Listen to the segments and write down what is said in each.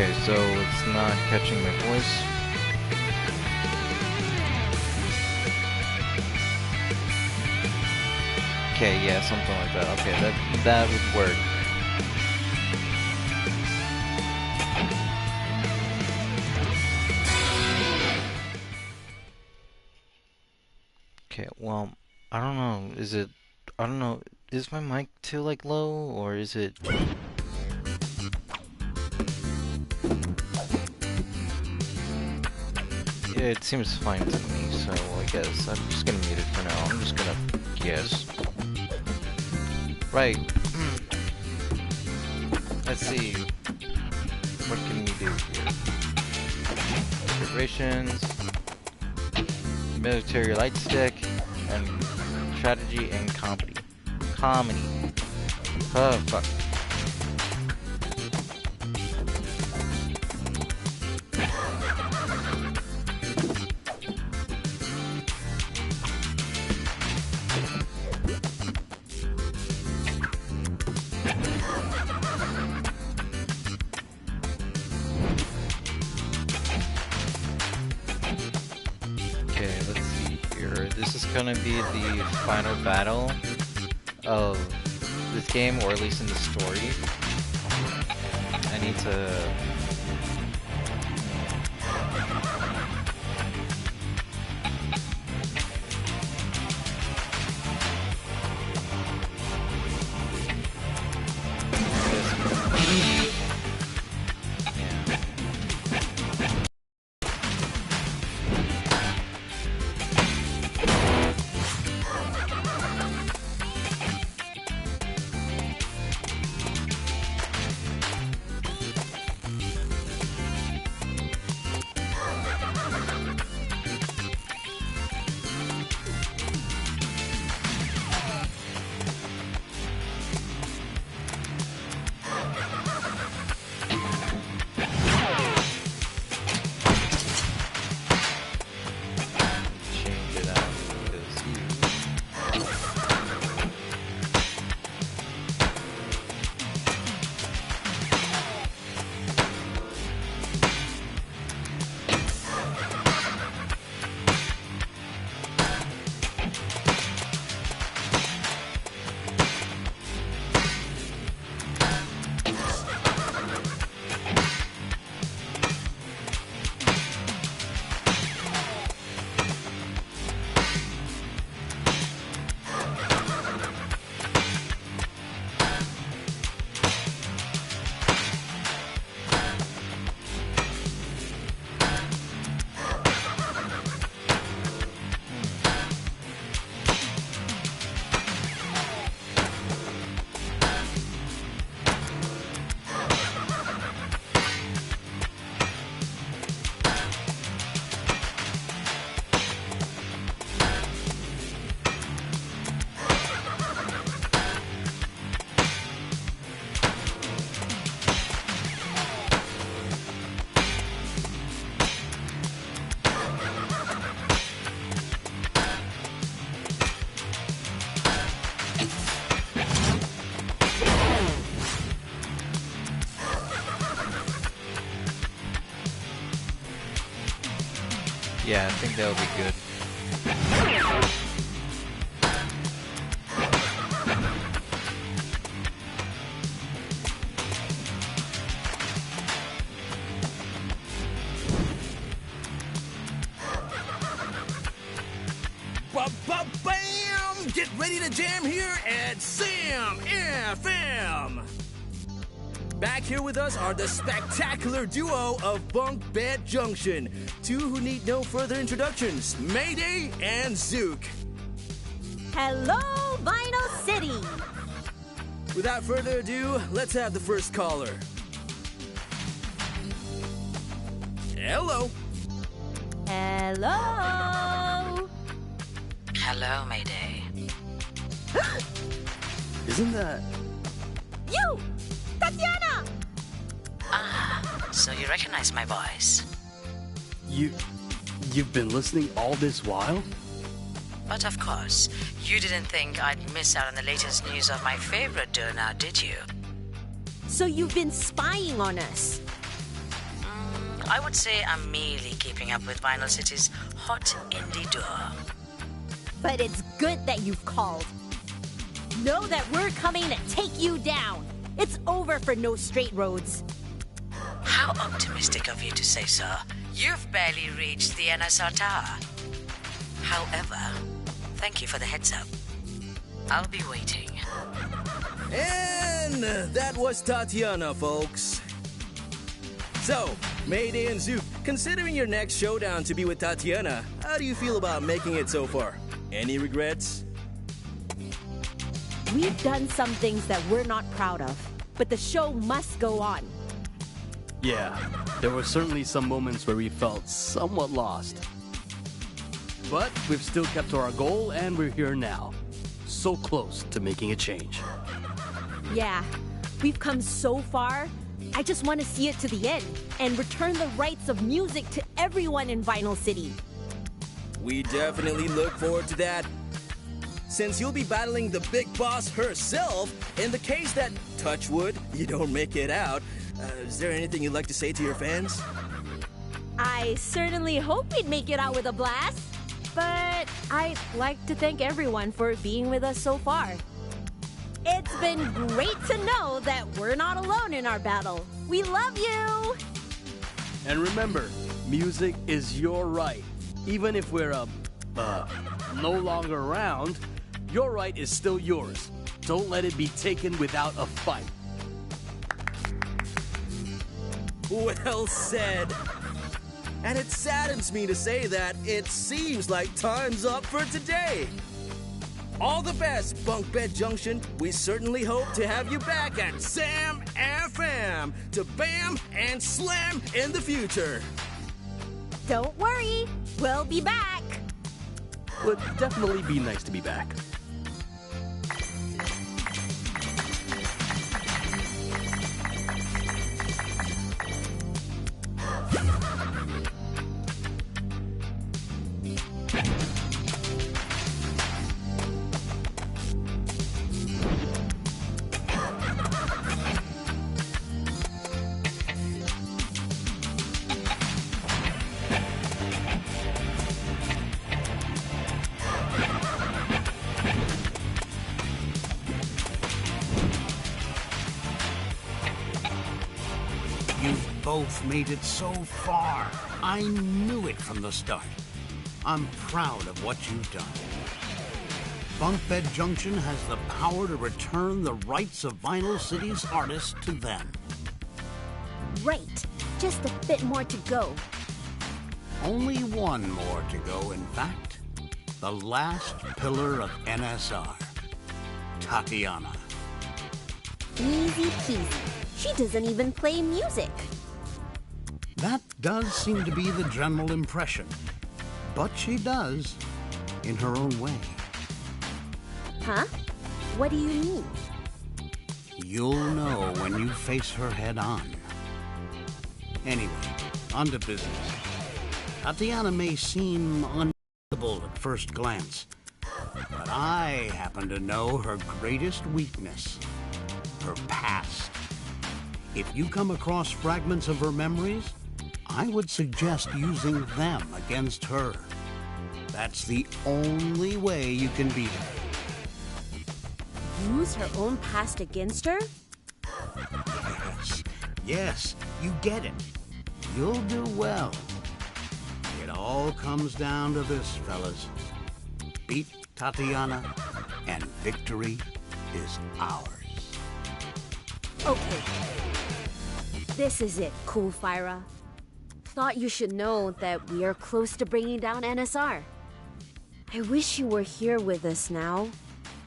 Okay, so it's not catching my voice. Okay, yeah, something like that. Okay, that would work. Okay, well, I don't know. I don't know. Is my mic too like low or is it? Yeah, it seems fine to me. So I guess I'm just gonna mute it for now. I'm just gonna guess. Right. Let's see. What can we do here? Configurations, military light stick, and strategy and comedy. Comedy. Oh, fuck. Okay, let's see here. This is gonna be the final battle of this game, or at least in the story. I need to... change it out because yeah, I think that would be good. Ba-ba-bam! Get ready to jam here at Sam FM! Back here with us are the spectacular duo of Bunk Bed Junction. Two who need no further introductions, Mayday and Zook. Hello, Vinyl City! Without further ado, let's have the first caller. Hello. Hello! Hello, Mayday. Isn't that... You! Tatiana! So you recognize my voice? You've been listening all this while? But of course, you didn't think I'd miss out on the latest news of my favorite donor, did you? So you've been spying on us? I would say I'm merely keeping up with Vinyl City's hot indie duo. But it's good that you've called. Know that we're coming to take you down. It's over for No Straight Roads. How optimistic of you to say so. You've barely reached the NSR Tower. However, thank you for the heads up. I'll be waiting. And that was Tatiana, folks. So, Mayday and Zoop, considering your next showdown to be with Tatiana, how do you feel about making it so far? Any regrets? We've done some things that we're not proud of, but the show must go on. Yeah, there were certainly some moments where we felt somewhat lost. But we've still kept to our goal, and we're here now. So close to making a change. Yeah, we've come so far. I just want to see it to the end and return the rights of music to everyone in Vinyl City. We definitely look forward to that. Since you'll be battling the big boss herself, in the case that, touch wood, you don't make it out, is there anything you'd like to say to your fans? I certainly hope we'd make it out with a blast, but I'd like to thank everyone for being with us so far. It's been great to know that we're not alone in our battle. We love you! And remember, music is your right. Even if we're, no longer around, your right is still yours. Don't let it be taken without a fight. Well said. And it saddens me to say that it seems like time's up for today. All the best, Bunk Bed Junction. We certainly hope to have you back at Sam FM to bam and slam in the future. Don't worry, we'll be back. Would definitely be nice to be back. Both made it so far. I knew it from the start. I'm proud of what you've done. Bunk Bed Junction has the power to return the rights of Vinyl City's artists to them. Right, just a bit more to go. Only one more to go, in fact. The last pillar of NSR, Tatiana. Easy peasy. She doesn't even play music. That does seem to be the general impression. But she does, in her own way. Huh? What do you mean? You'll know when you face her head on. Anyway, on to business. Tatiana may seem unbeatable at first glance, but I happen to know her greatest weakness, her past. If you come across fragments of her memories, I would suggest using them against her. That's the only way you can beat her. Use her own past against her? Yes, you get it. You'll do well. It all comes down to this, fellas. Beat Tatiana, and victory is ours. Okay. This is it, Cool Fyra. Thought you should know that we are close to bringing down NSR. I wish you were here with us now.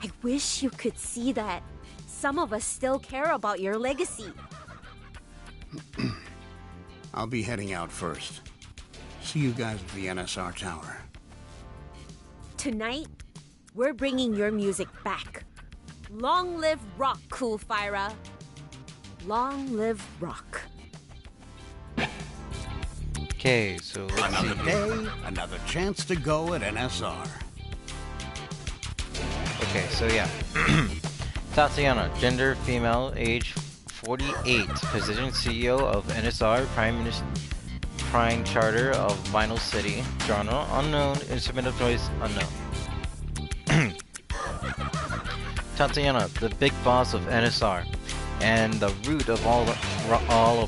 I wish you could see that some of us still care about your legacy. I'll be heading out first. See you guys at the NSR Tower. Tonight, we're bringing your music back. Long live rock, Cool Fyra. Long live rock. Okay, so let's see. Another day, another chance to go at NSR. Okay, so yeah. Tatiana, gender, female, age 48, position CEO of NSR, Prime Minister. Prime Charter of Vinyl City, genre unknown, instrument of choice unknown. Tatiana, the big boss of NSR, and the root of all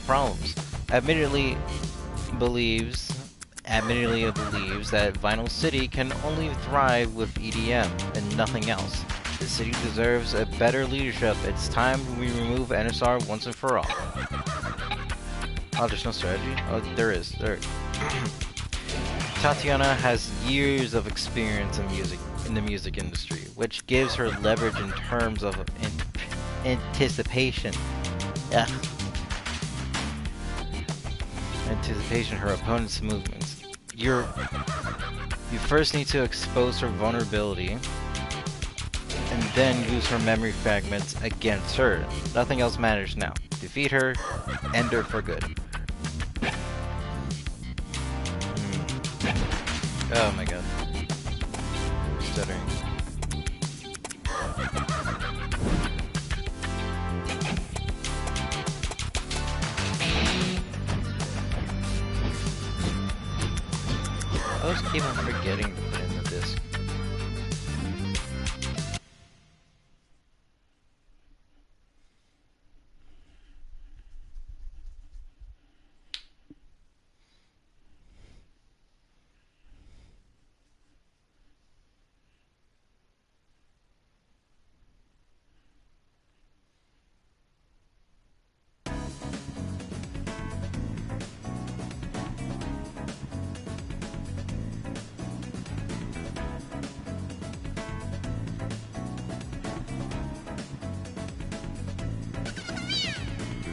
problems, admittedly believes that Vinyl City can only thrive with EDM and nothing else. The city deserves a better leadership. It's time we remove NSR once and for all. Oh, there's no strategy? Oh, there is. There. Tatiana has years of experience in the music industry, which gives her leverage in terms of anticipation. Ugh. Anticipation her opponent's movements. You first need to expose her vulnerability, and then use her memory fragments against her. Nothing else matters now. Defeat her, end her for good. Oh my god. Stuttering. I always keep on forgetting to put in the disc.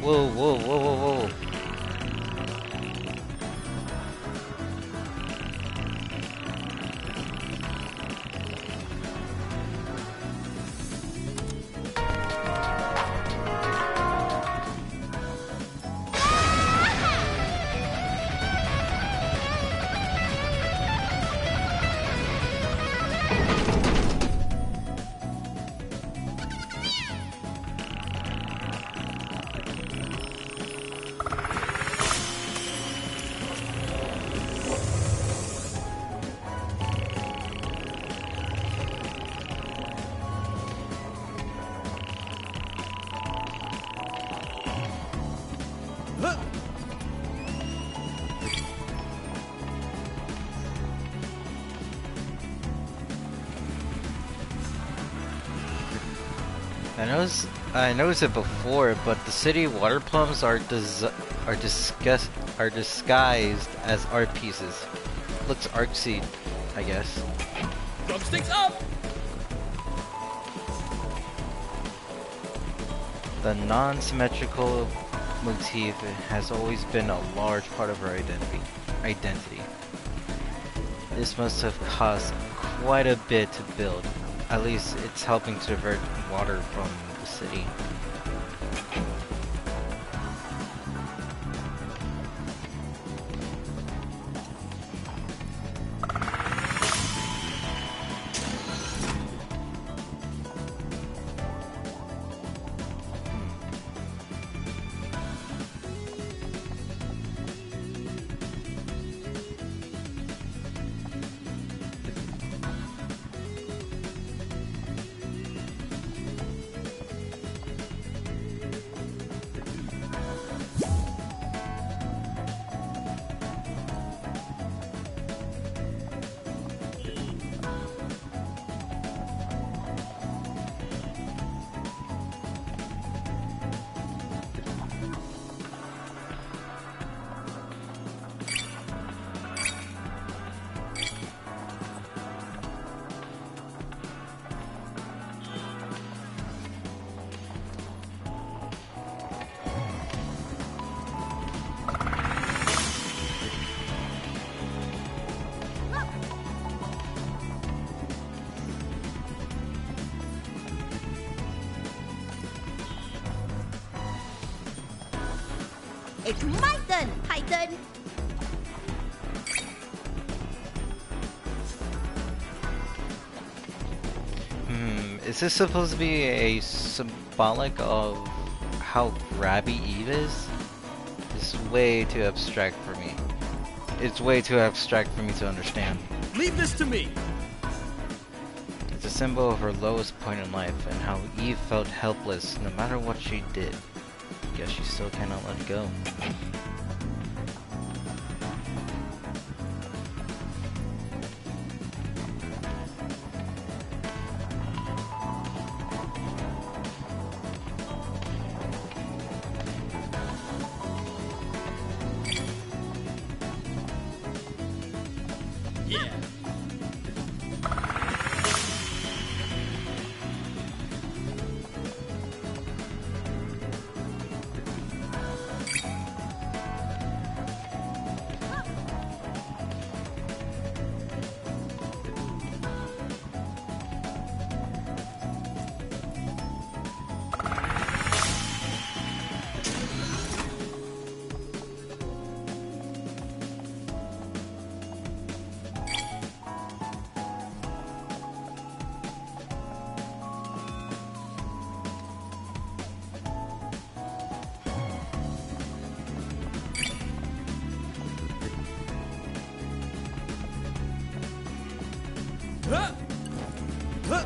Whoa, whoa, whoa, whoa, whoa. I noticed it before, but the city water plums are disguised as art pieces. Looks artsy, I guess. Drumsticks up! The non-symmetrical motif has always been a large part of her identity. This must have cost quite a bit to build. At least it's helping to divert water from the city. It's my turn, Titan! Is this supposed to be a symbolic of how grabby Eve is? It's way too abstract for me. it's way too abstract for me to understand. Leave this to me. It's a symbol of her lowest point in life and how Eve felt helpless no matter what she did. Guess she still cannot let go. Yeah. Huh? Huh?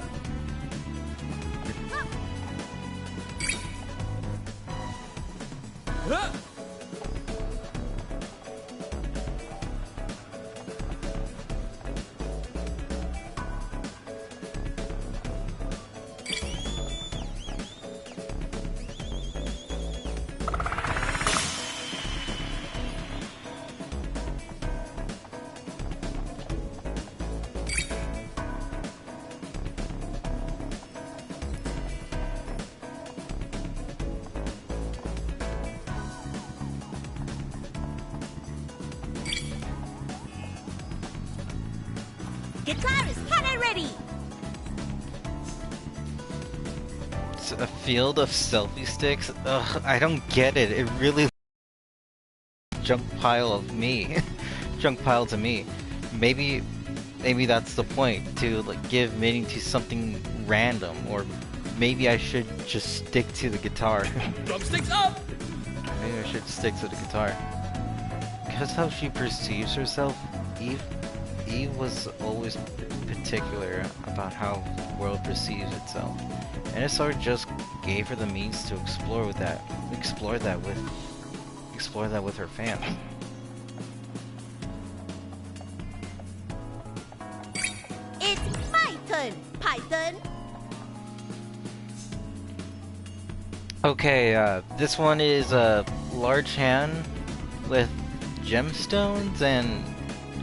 Huh? Guitarist, hot and ready. It's a field of selfie sticks? Ugh, I don't get it. It really junk pile of me. Junk pile to me. Maybe that's the point, to like give meaning to something random, or maybe I should just stick to the guitar. Drumsticks up! Maybe I should stick to the guitar. Because how she perceives herself, Eve was always particular about how the world perceives itself. NSR just gave her the means to explore that with her fans. It's my turn, Python. Okay, this one is a large hand with gemstones and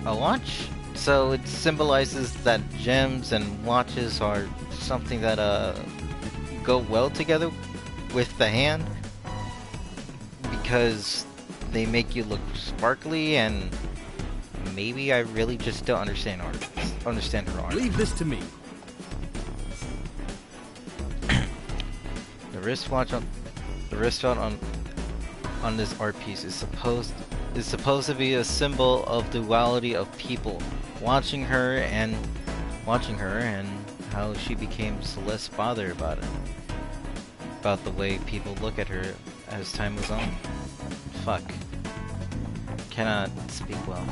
a watch. So it symbolizes that gems and watches are something that go well together with the hand, because they make you look sparkly, and maybe I really just don't understand her art. Leave this to me. The wristwatch on this art piece is supposed to be a symbol of duality of people, watching her and how she became less bothered about the way people look at her as time was on. Fuck. Cannot speak well.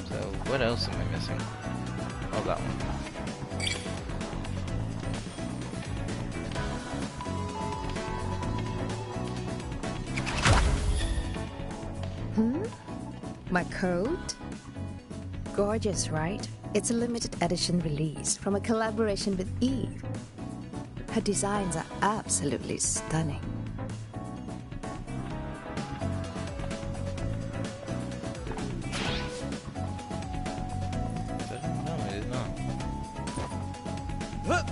So what else am I missing? Oh, that one. My coat? Gorgeous, right? It's a limited edition release from a collaboration with Eve. Her designs are absolutely stunning. No, I did not. Huh?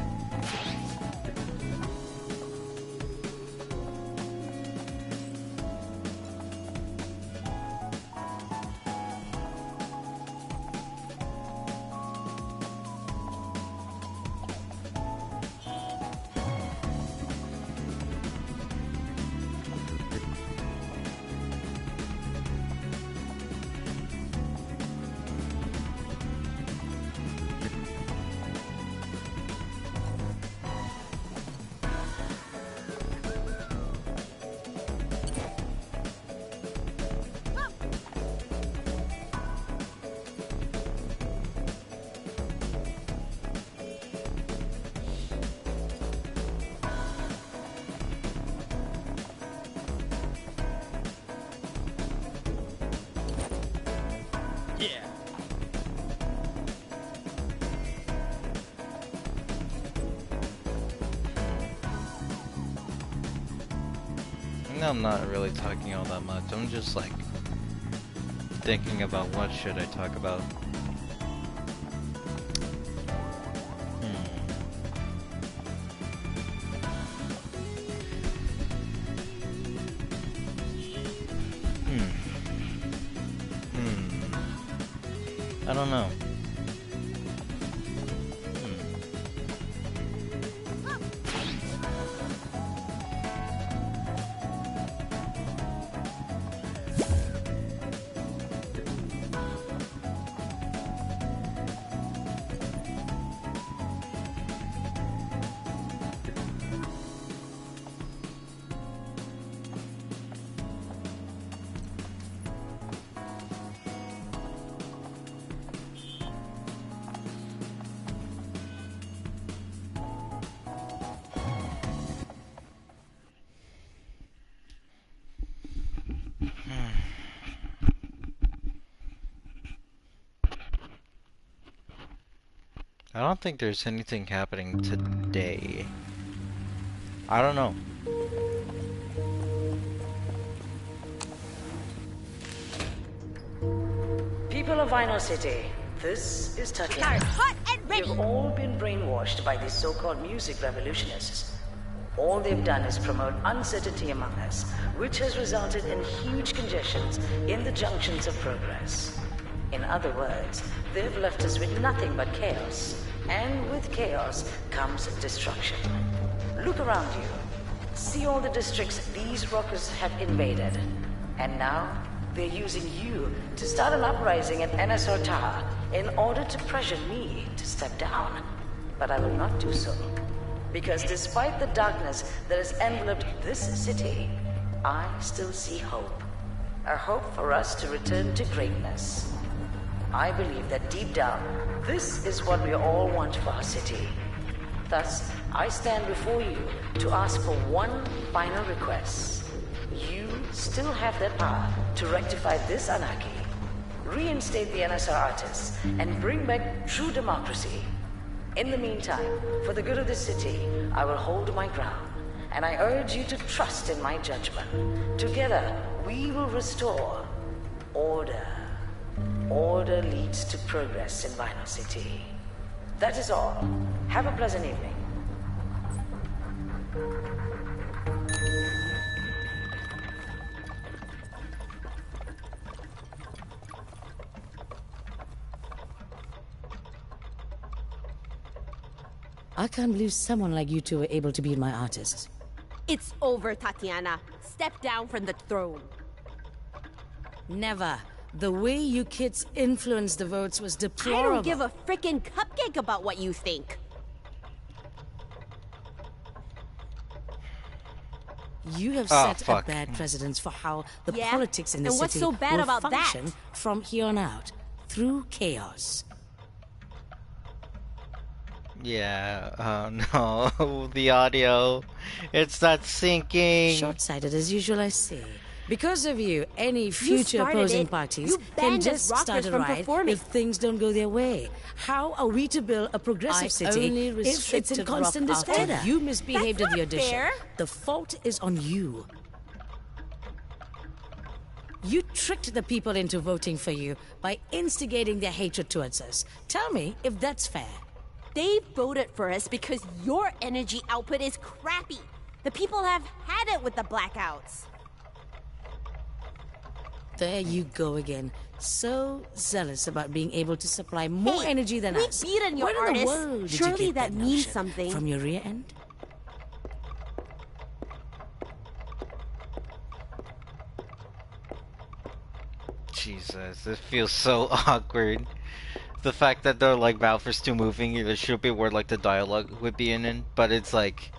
Yeah. I'm not really talking all that much. I'm just like thinking about what should I talk about. I don't know. I don't think there's anything happening today. I don't know. People of Vinyl City, this is Tatiana. Hot and ready. You've all been brainwashed by these so-called music revolutionists. All they've done is promote uncertainty among us, which has resulted in huge congestions in the junctions of progress. In other words, they've left us with nothing but chaos. And with chaos comes destruction. Look around you. See all the districts these rockers have invaded. And now, they're using you to start an uprising at NSR Tower in order to pressure me to step down. But I will not do so. Because despite the darkness that has enveloped this city, I still see hope. A hope for us to return to greatness. I believe that deep down, this is what we all want for our city. Thus, I stand before you to ask for one final request. You still have the power to rectify this anarchy, reinstate the NSR artists, and bring back true democracy. In the meantime, for the good of the city, I will hold my ground, and I urge you to trust in my judgment. Together, we will restore order. Order leads to progress in Vinyl City. That is all. Have a pleasant evening. I can't believe someone like you two were able to be my artists. It's over, Tatiana. Step down from the throne. Never. The way you kids influenced the votes was deplorable. I don't give a frickin' cupcake about what you think. You have set a bad precedence for how the politics in the and what's city so bad will about function that? from here on out, through chaos. Yeah, no, the audio, it's not syncing. Short-sighted as usual, I see. Because of you, any future opposing parties can just start a riot if things don't go their way. How are we to build a progressive city if it's in constant disorder? You misbehaved at the audition. Fair. The fault is on you. You tricked the people into voting for you by instigating their hatred towards us. Tell me if that's fair. They voted for us because your energy output is crappy. The people have had it with the blackouts. There you go again. So zealous about being able to supply more energy than us. We beat on your Where in the artists. world did Surely you get that means notion? something. From your rear end? Jesus, it feels so awkward. The fact that they're like mouth is still moving, there should be where like the dialogue would be in, but it's like,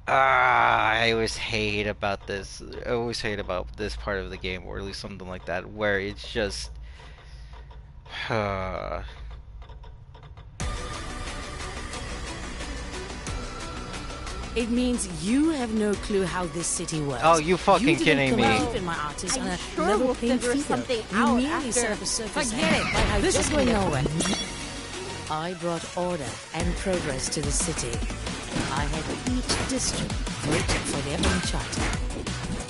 I always hate about this. I always hate about this part of the game, or at least something like that, where it's just, It means you have no clue how this city works. Oh, you fucking kidding me. You in my artist on a sure level we'll playing figure field. something You out merely after. set up a circus. Forget it. By this is going nowhere. nowhere. I brought order and progress to the city. I had each district vote for their own charter.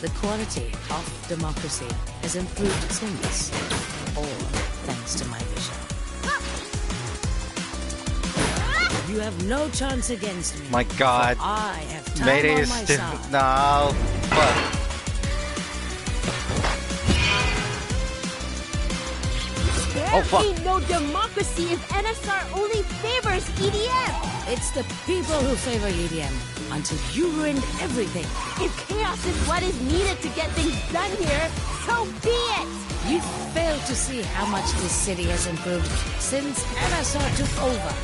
The quality of democracy has improved since, all thanks to my vision. You have no chance against me. My God. For I have time Mayday on is my still. side. No. Fuck. There Oh, fuck. ain't no democracy if NSR only favors EDM. It's the people who favor EDM until you ruined everything. If chaos is what is needed to get things done here, so be it. You failed to see how much this city has improved since NSR took over.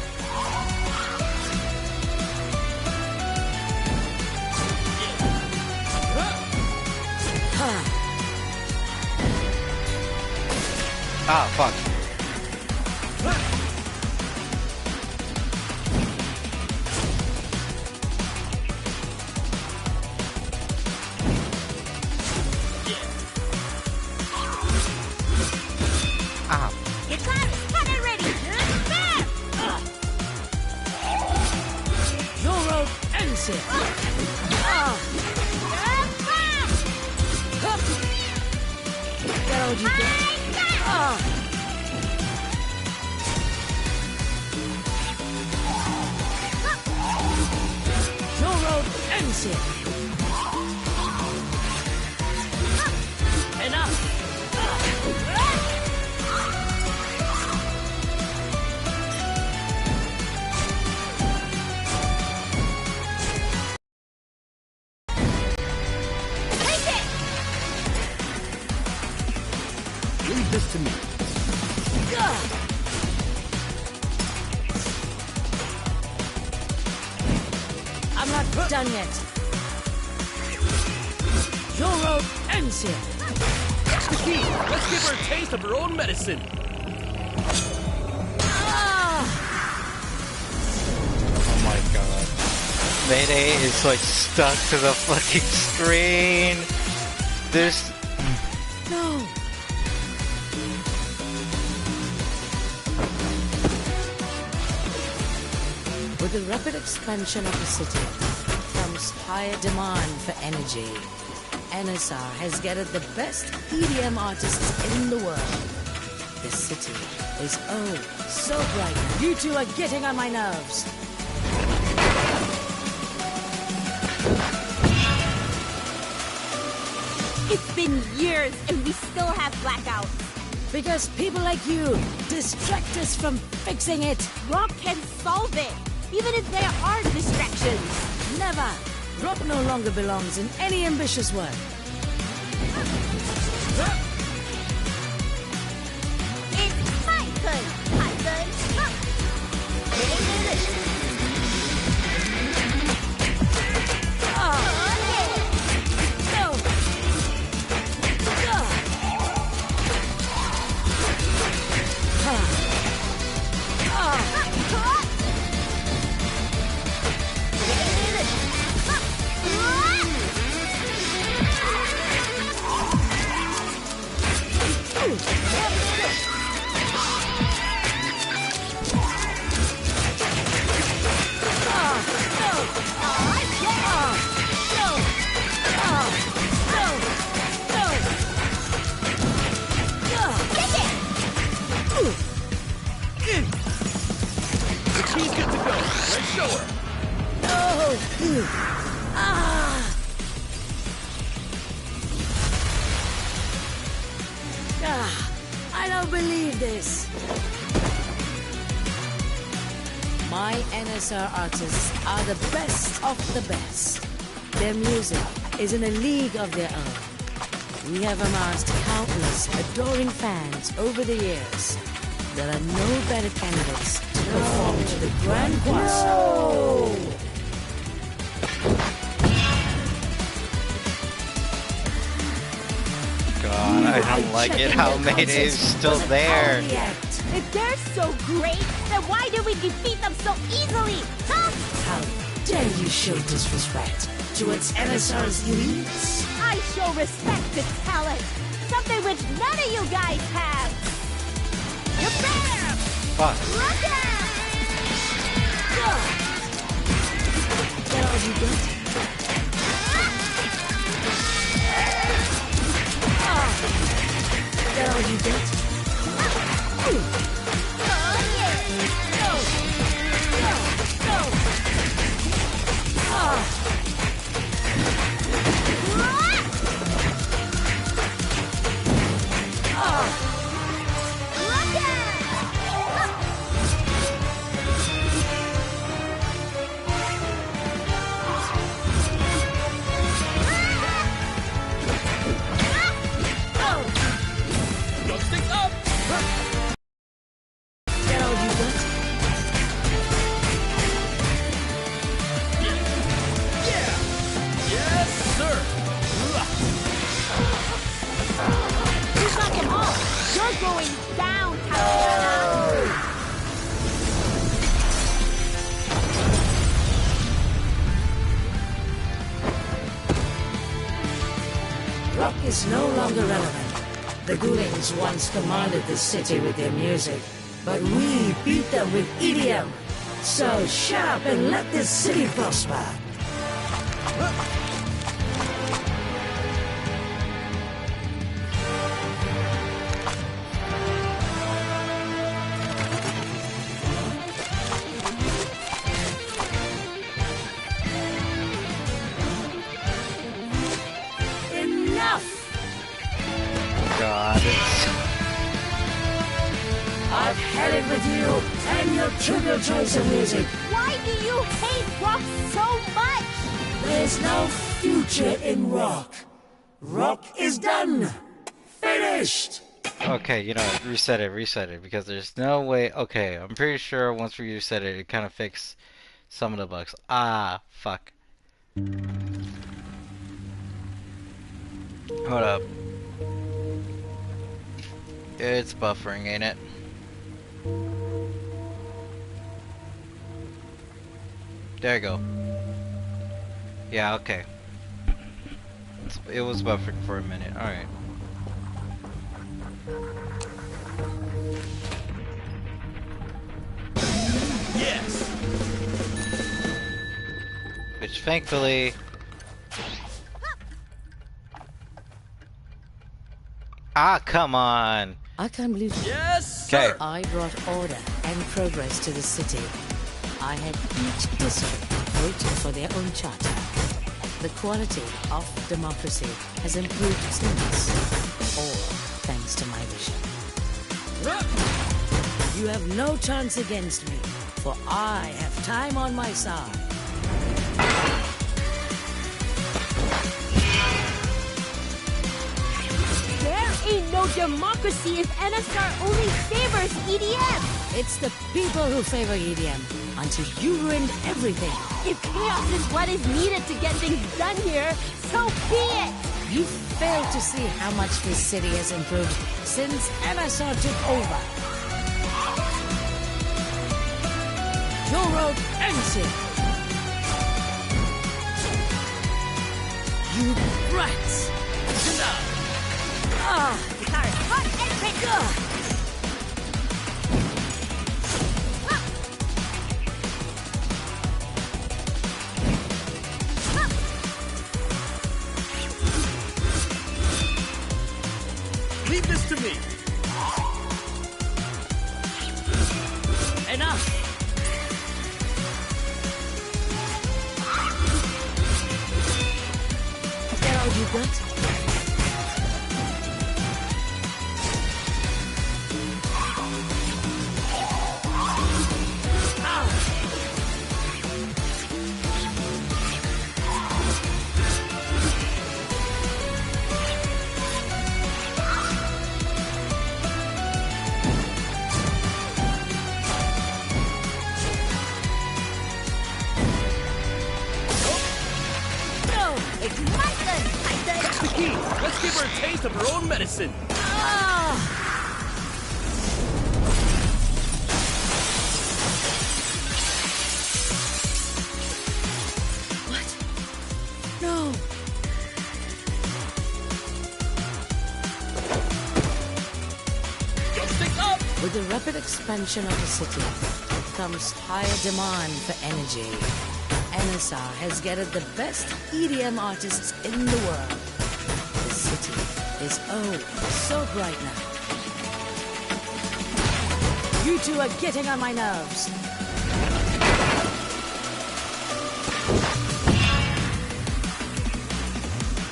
Ah, fuck. Ah. Guitarist, hot and ready. Bam! Your road ends here. Get out, you get. Your road ends here. Enough. Leave this to me. I'm not done yet. Your road ends here. That's the key. Let's give her a taste of her own medicine. Oh my God. Mayday is like stuck to the fucking screen. There's. No. With the rapid expansion of the city comes higher demand for energy. NSR has gathered the best EDM artists in the world. The city is oh so bright. You two are getting on my nerves. It's been years and we still have blackouts. Because people like you distract us from fixing it. Rock can solve it, even if there are distractions. Never. Rock no longer belongs in any ambitious work. It's my turn. My turn. She's good to go. Let's show her. I don't believe this. My NSR artists are the best of the best. Their music is in a league of their own. We have amassed countless adoring fans over the years. There are no better candidates to perform to the Grand Cross. God, I don't like it how Mayday is still there. If they're so great, then why did we defeat them so easily? Huh? How dare you show disrespect towards NSR's elites? I show respect to talent, something which none of you guys have. Bam! Fuck. Look out! Get all you got? Get all you got? Oh yeah! Go! Go! Look Thumbstick up! Get all you got? Yeah! Yes, sir! You got them all! You're going down, Tatiana! Rock is no longer relevant. The Goolings once commanded the city with their music, but we beat them with EDM. So shut up and let this city prosper. Enough! God, it's... I've had it with you and your trivial choice of music. Why do you hate rock so much? There's no future in rock. Rock is done. Finished. Okay, you know what, reset it, because there's no way... Okay, I'm pretty sure once we reset it, it kind of fixed some of the bugs. Ah, fuck. Hold up. It's buffering, ain't it? There you go. Yeah, okay. It was buffering for a minute, alright. Yes! Which thankfully... Ah, come on! I can't believe Yes, Okay. sir! I brought order and progress to the city. I had each district vote for their own charter. The quality of democracy has improved since, all thanks to my vision. You have no chance against me, for I have time on my side. There ain't no democracy if NSR only favors EDM! It's the people who favor EDM until you ruined everything. If chaos is what is needed to get things done here, so be it! You failed to see how much this city has improved since NSR took over. Your road ends here. You brats! Guitar, hot and quick! Leave this to me! Enough! Is that all you got? It's my turn! That's the key! Let's give her a taste of her own medicine! With the rapid expansion of the city comes higher demand for energy. NSR has gathered the best EDM artists in the world. The city is so bright now. You two are getting on my nerves.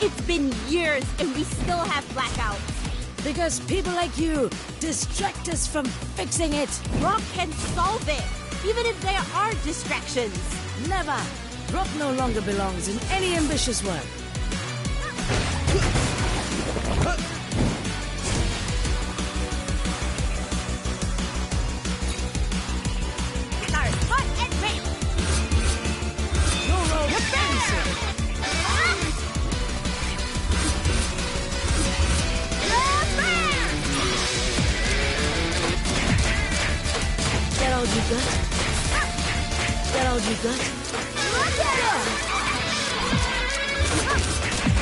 It's been years and we still have blackouts. Because people like you distract us from fixing it. Rock can solve it, even if there are distractions. Never. Rock no longer belongs in any ambitious work. Start hot and ready. No road fancy. That all you got? That all you got?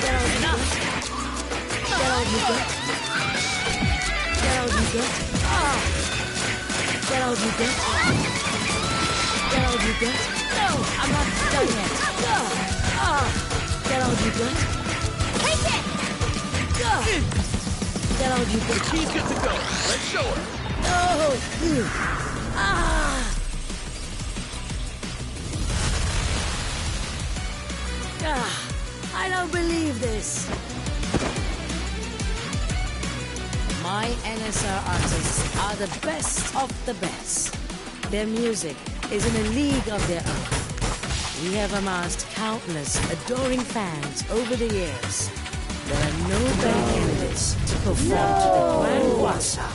That all you got? That all you got? That all you got? That all you got? That all you got? No, I'm not done yet. That all you got? Take it! That all you got? She's good to go. Let's show her. No! I don't believe this. My NSR artists are the best of the best. Their music is in a league of their own. We have amassed countless adoring fans over the years. There are no better candidates to perform to the Grand Wasa.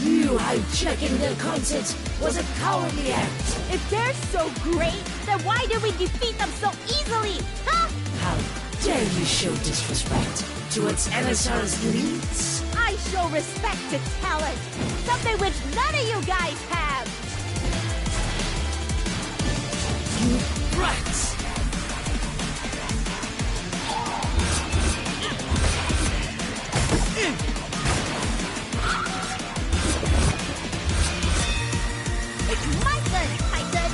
You hijacking their concerts was a cowardly act. If they're so great, then why did we defeat them so easily? Huh? How dare you show disrespect towards NSR's leads? I show respect to talent, something which none of you guys have. You brats! It's my turn, Titan.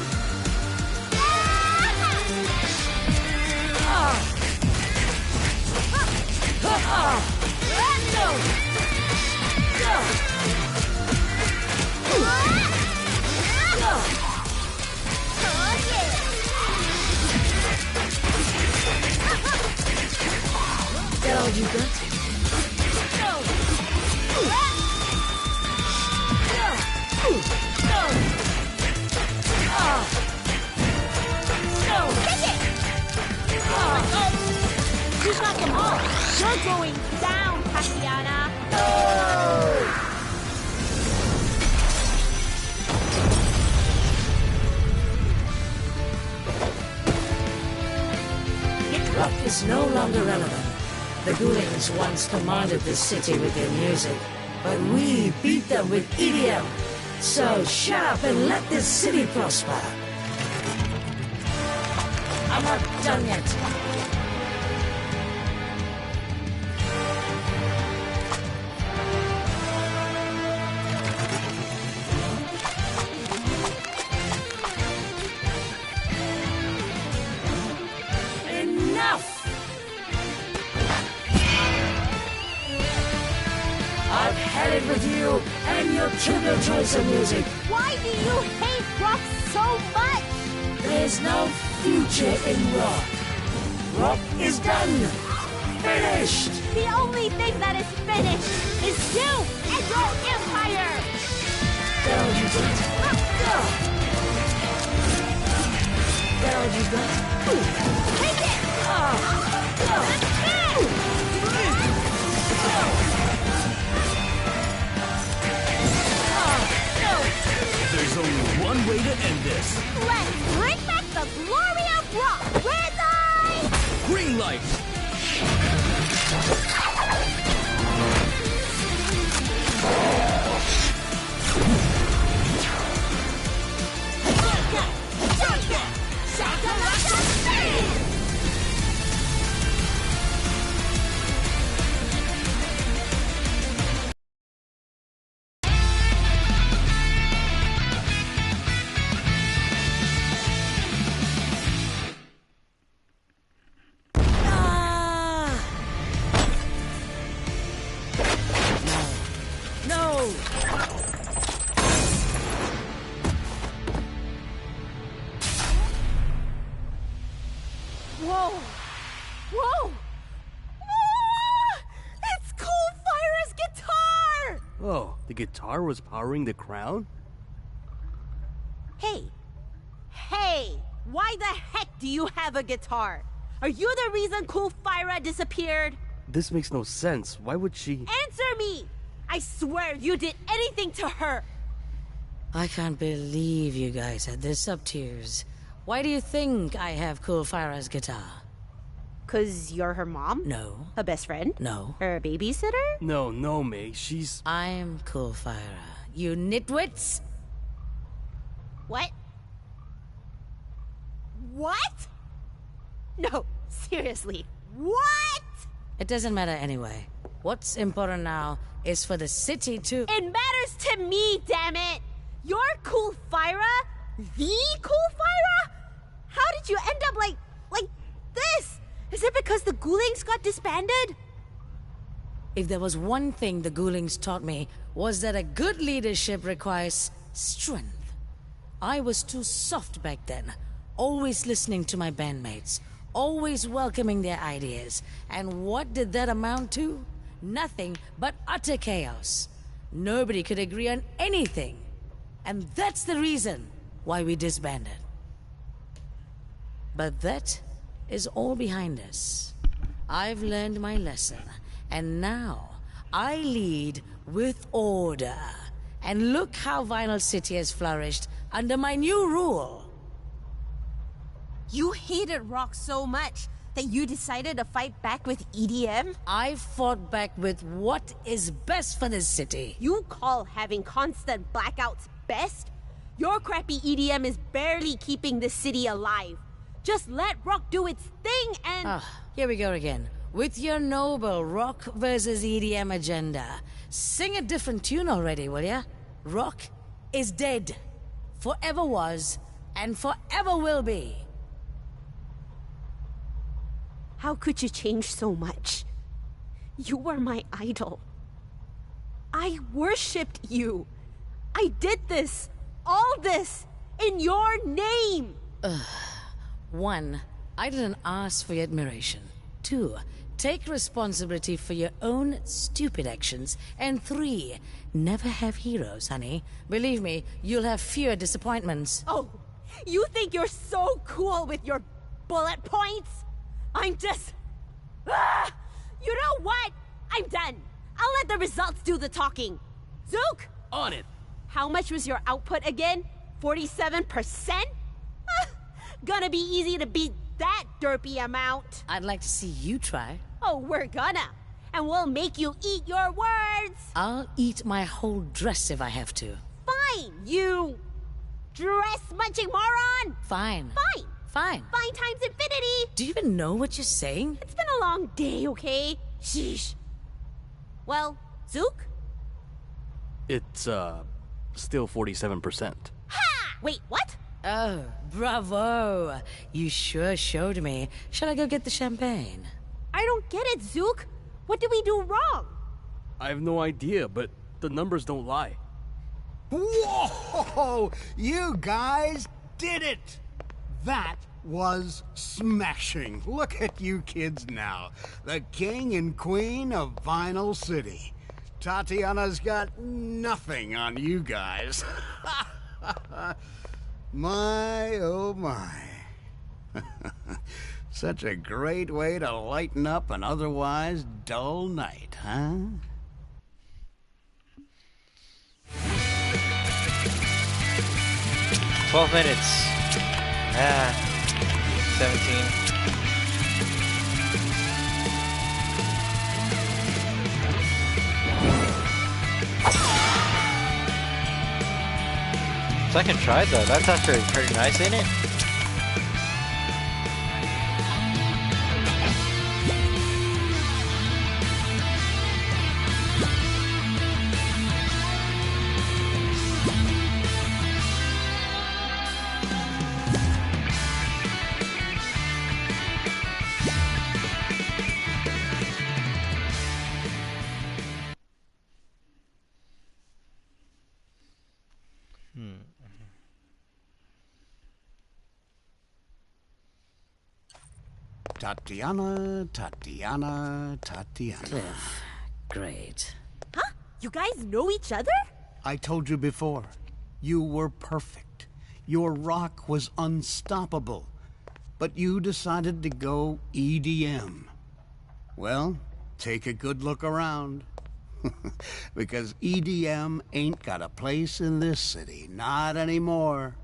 That all you got? You got them all. You're going down, Tatiana. Rock is no longer relevant. The Goolings once commanded the city with their music, but we beat them with EDM. So shut up and let this city prosper. I'm not done yet. Enough! I've had it with you and your trivial choice of music. Why do you hate rock so much? There's no future in rock. Rock is done. Finished. The only thing that is finished is you and your empire. That all you got? That all you got? Take it! There's only one way to end this. Let's bring back the glory of rock. Red light! Green light. Whoa! Whoa! Ah! It's Cool Fyra's guitar! Oh, the guitar was powering the crown? Hey! Hey! Why the heck do you have a guitar? Are you the reason Cool Fyra disappeared? This makes no sense. Why would she... Answer me! I swear you did anything to her! I can't believe you guys had this up tears. Why do you think I have Cool Fyra's guitar? 'Cause you're her mom? No. Her best friend? No. Her babysitter? No, May. She's... I'm Cool Fyra. You nitwits! What? What? No, seriously. What? It doesn't matter anyway. What's important now is for the city to... It matters to me, damn it! You're Cool Fyra? The Cool Fyra? How did you end up like this? Is it because the Ghoulings got disbanded? If there was one thing the Ghoulings taught me, was that a good leadership requires strength. I was too soft back then, always listening to my bandmates, always welcoming their ideas. And what did that amount to? Nothing but utter chaos. Nobody could agree on anything. And that's the reason why we disbanded. But that is all behind us. I've learned my lesson, and now I lead with order. And look how Vinyl City has flourished under my new rule. You hated rock so much that you decided to fight back with EDM? I fought back with what is best for this city. You call having constant blackouts best? Your crappy EDM is barely keeping the city alive. Just let rock do its thing and... Here we go again. With your noble rock versus EDM agenda. Sing a different tune already, will ya? Rock is dead. Forever was, and forever will be. How could you change so much? You were my idol. I worshipped you. I did this, all this, in your name. 1, I didn't ask for your admiration. 2, take responsibility for your own stupid actions. And 3, never have heroes, honey. Believe me, you'll have fewer disappointments. Oh, you think you're so cool with your bullet points? I'm just... You know what? I'm done. I'll let the results do the talking. Zook! On it! How much was your output again? 47%? Gonna be easy to beat that derpy amount. I'd like to see you try. Oh, we're gonna. And we'll make you eat your words. I'll eat my whole dress if I have to. Fine, you dress-munching moron. Fine. Fine. Fine. Fine times infinity. Do you even know what you're saying? It's been a long day, okay? Sheesh. Well, Zook? It's, still 47%. Ha! Wait, what? Oh, bravo. You sure showed me. Shall I go get the champagne? I don't get it, Zook. What did we do wrong? I have no idea, but the numbers don't lie. Whoa! You guys did it! That was smashing. Look at you kids now. The king and queen of Vinyl City. Tatiana's got nothing on you guys. My, oh my. Such a great way to lighten up an otherwise dull night, huh? "12 minutes. 17. Second try though, that's actually pretty nice, ain't it? Tatiana, Tatiana, Tatiana. Cliff, great. Huh? You guys know each other? I told you before, you were perfect. Your rock was unstoppable. But you decided to go EDM. Well, take a good look around. Because EDM ain't got a place in this city, not anymore.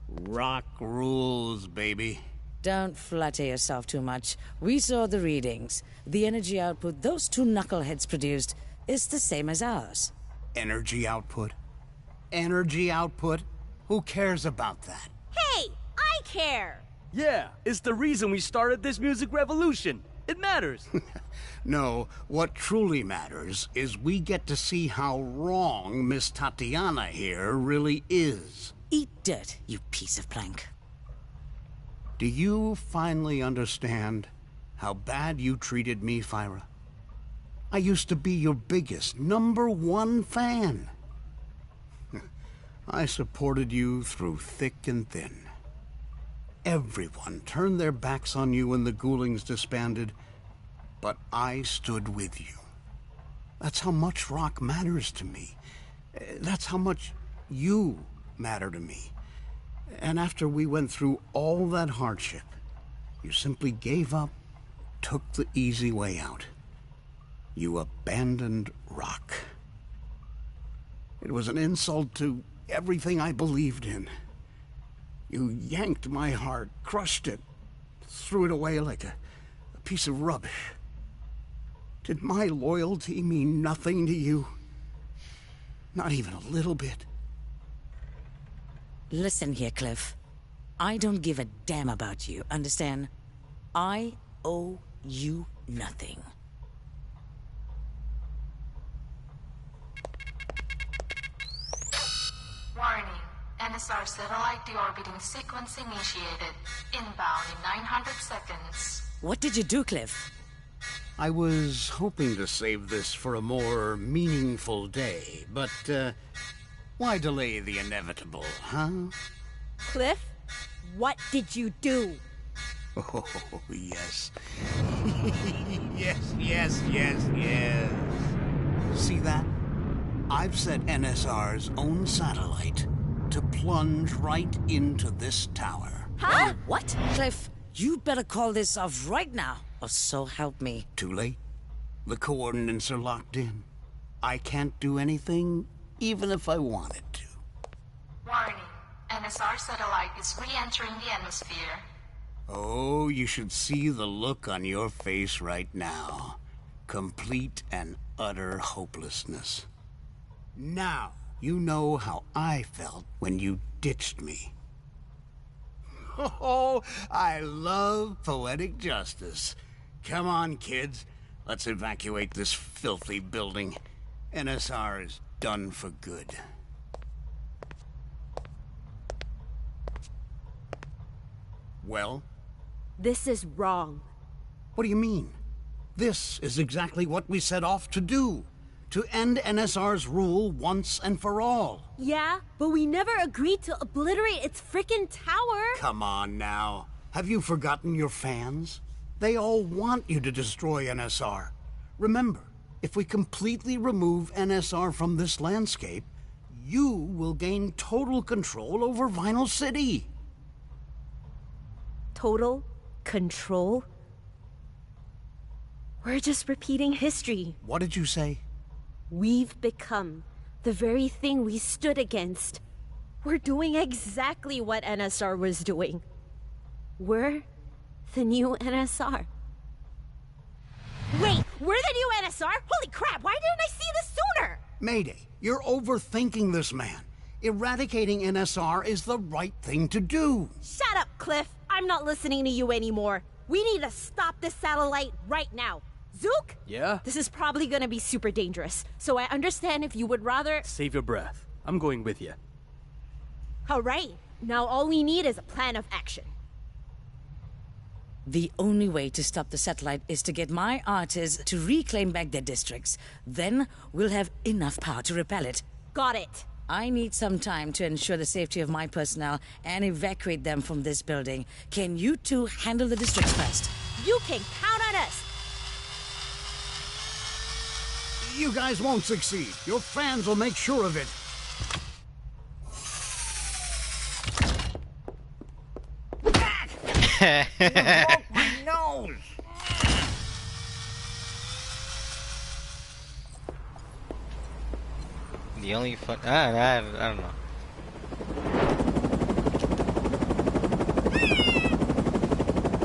Rock rules, baby. Don't flatter yourself too much. We saw the readings. The energy output those two knuckleheads produced is the same as ours. Energy output? Energy output? Who cares about that? Hey, I care! Yeah, it's the reason we started this music revolution. It matters. No, what truly matters is we get to see how wrong Miss Tatiana here really is. Eat dirt, you piece of plank. Do you finally understand how bad you treated me, Fyra? I used to be your biggest, #1 fan. I supported you through thick and thin. Everyone turned their backs on you when the Ghoulings disbanded, but I stood with you. That's how much rock matters to me. That's how much you matter to me. And after we went through all that hardship, you simply gave up, took the easy way out. You abandoned rock. It was an insult to everything I believed in. You yanked my heart, crushed it, threw it away like a piece of rubbish. Did my loyalty mean nothing to you? Not even a little bit? Listen here, Cliff. I don't give a damn about you, understand? I owe you nothing. Warning. NSR satellite deorbiting sequence initiated. Inbound in 900 seconds. What did you do, Cliff? I was hoping to save this for a more meaningful day, but, why delay the inevitable, huh? Cliff, what did you do? Oh, yes. yes. See that? I've set NSR's own satellite to plunge right into this tower. Huh? What? Cliff, you better call this off right now, or so help me. Too late. The coordinates are locked in. I can't do anything, even if I wanted to. Warning. NSR satellite is re-entering the atmosphere. Oh, you should see the look on your face right now. Complete and utter hopelessness. Now, you know how I felt when you ditched me. Oh, I love poetic justice. Come on, kids. Let's evacuate this filthy building. NSR is done for good. Well? This is wrong. What do you mean? This is exactly what we set off to do. To end NSR's rule once and for all. Yeah, but we never agreed to obliterate its frickin' tower. Come on now. Have you forgotten your fans? They all want you to destroy NSR. Remember, if we completely remove NSR from this landscape, you will gain total control over Vinyl City. Total control? We're just repeating history. What did you say? We've become the very thing we stood against. We're doing exactly what NSR was doing. We're the new NSR. Wait, we're the new NSR? Holy crap, why didn't I see this sooner? Mayday, you're overthinking this, man. Eradicating NSR is the right thing to do. Shut up, Cliff. I'm not listening to you anymore. We need to stop this satellite right now. Zook? Yeah? This is probably gonna be super dangerous, so I understand if you would rather... Save your breath. I'm going with you. Alright, now all we need is a plan of action. The only way to stop the satellite is to get my artists to reclaim back their districts. Then we'll have enough power to repel it. Got it. I need some time to ensure the safety of my personnel and evacuate them from this building. Can you two handle the districts first? You can count on us. You guys won't succeed. Your fans will make sure of it. You broke my nose! The only fun... I don't know.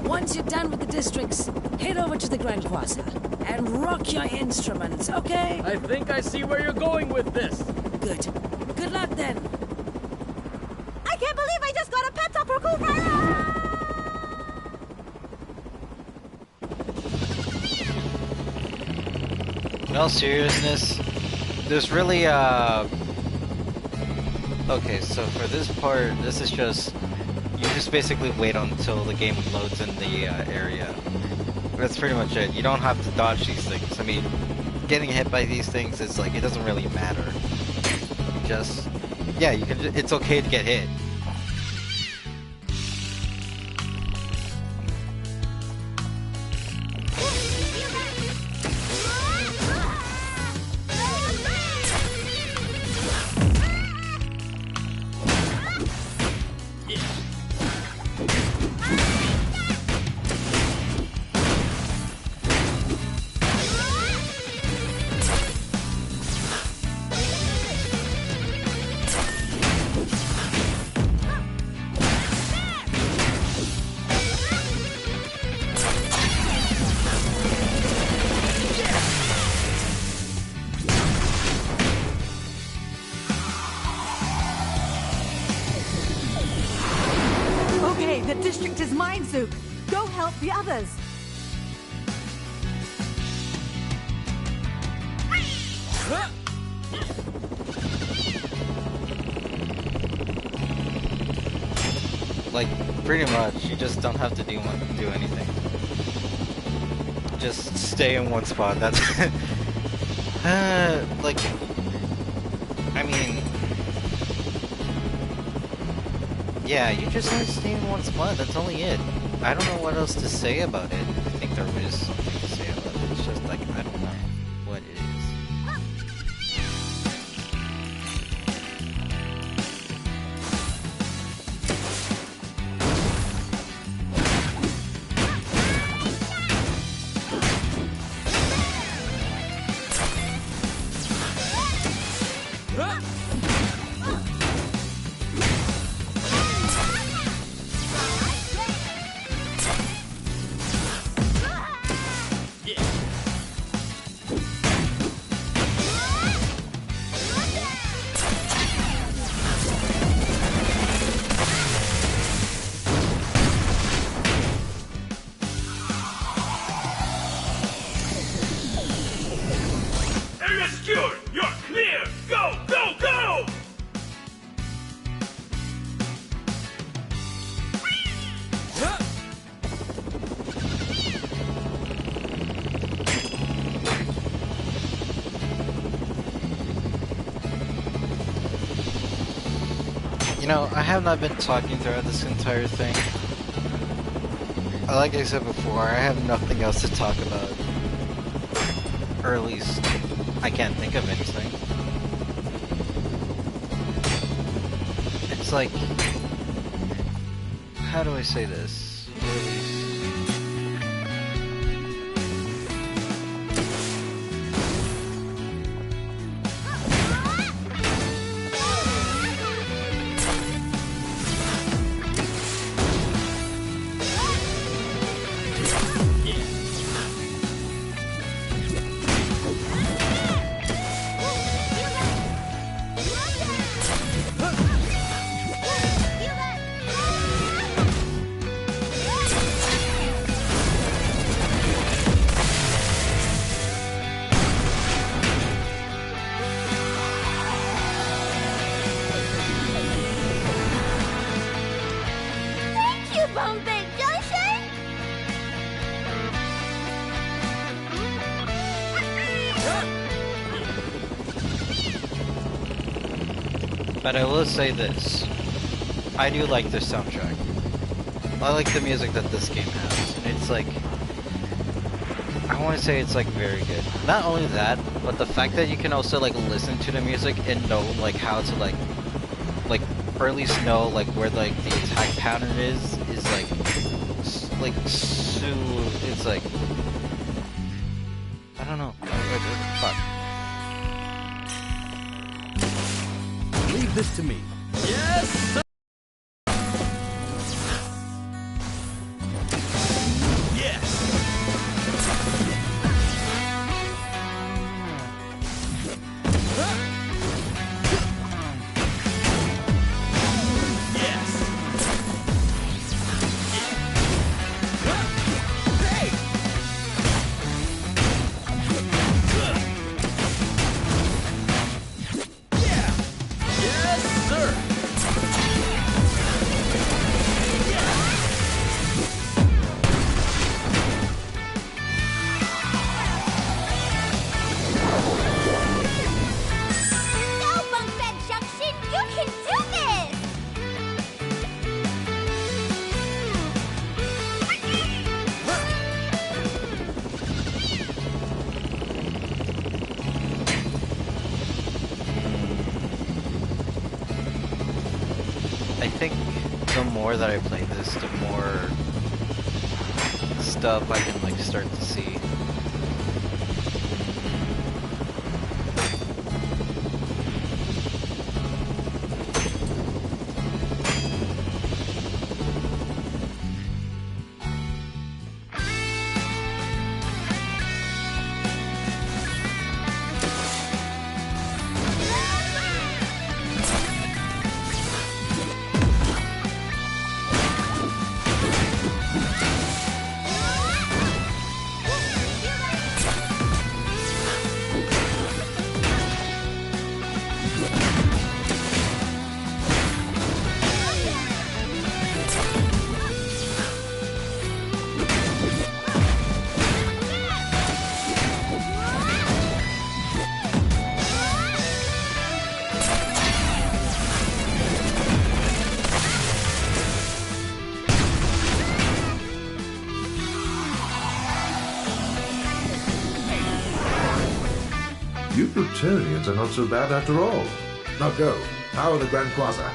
Once you're done with the districts, head over to the Grand Plaza and rock your instruments, okay? I think I see where you're going with this. Good. Good luck then. I can't believe I just got a pep talk for Cool Fire! In all seriousness, there's really, okay, so for this part, this is just... You just basically wait until the game loads in the area. That's pretty much it. You don't have to dodge these things. I mean, getting hit by these things is like, it doesn't really matter. Just... Yeah, you can. It's okay to get hit. Okay, the district is mine, Zook. Go help the others. Like, pretty much, you just don't have to do anything. Just stay in one spot. That's like, I mean, yeah, you just have to stay in one spot. That's only it. I don't know what else to say about it. I think there is something to say about it. It's just like, I don't know what it is. You know, I have not been talking throughout this entire thing. Like I said before, I have nothing else to talk about. Or at least, I can't think of anything. It's like... How do I say this? Or at least... But I will say this, I do like this soundtrack. I like the music that this game has, and it's like, I want to say it's like very good. Not only that, but the fact that you can also like listen to the music and know like how to like or at least know like where like the attack pattern is like it's like I don't know. Fuck. Leave this to me. Yes, sir. I think the more that I play this, the more stuff I can like start to see. You Plutonians are not so bad after all. Now go, power the Grand Quasar.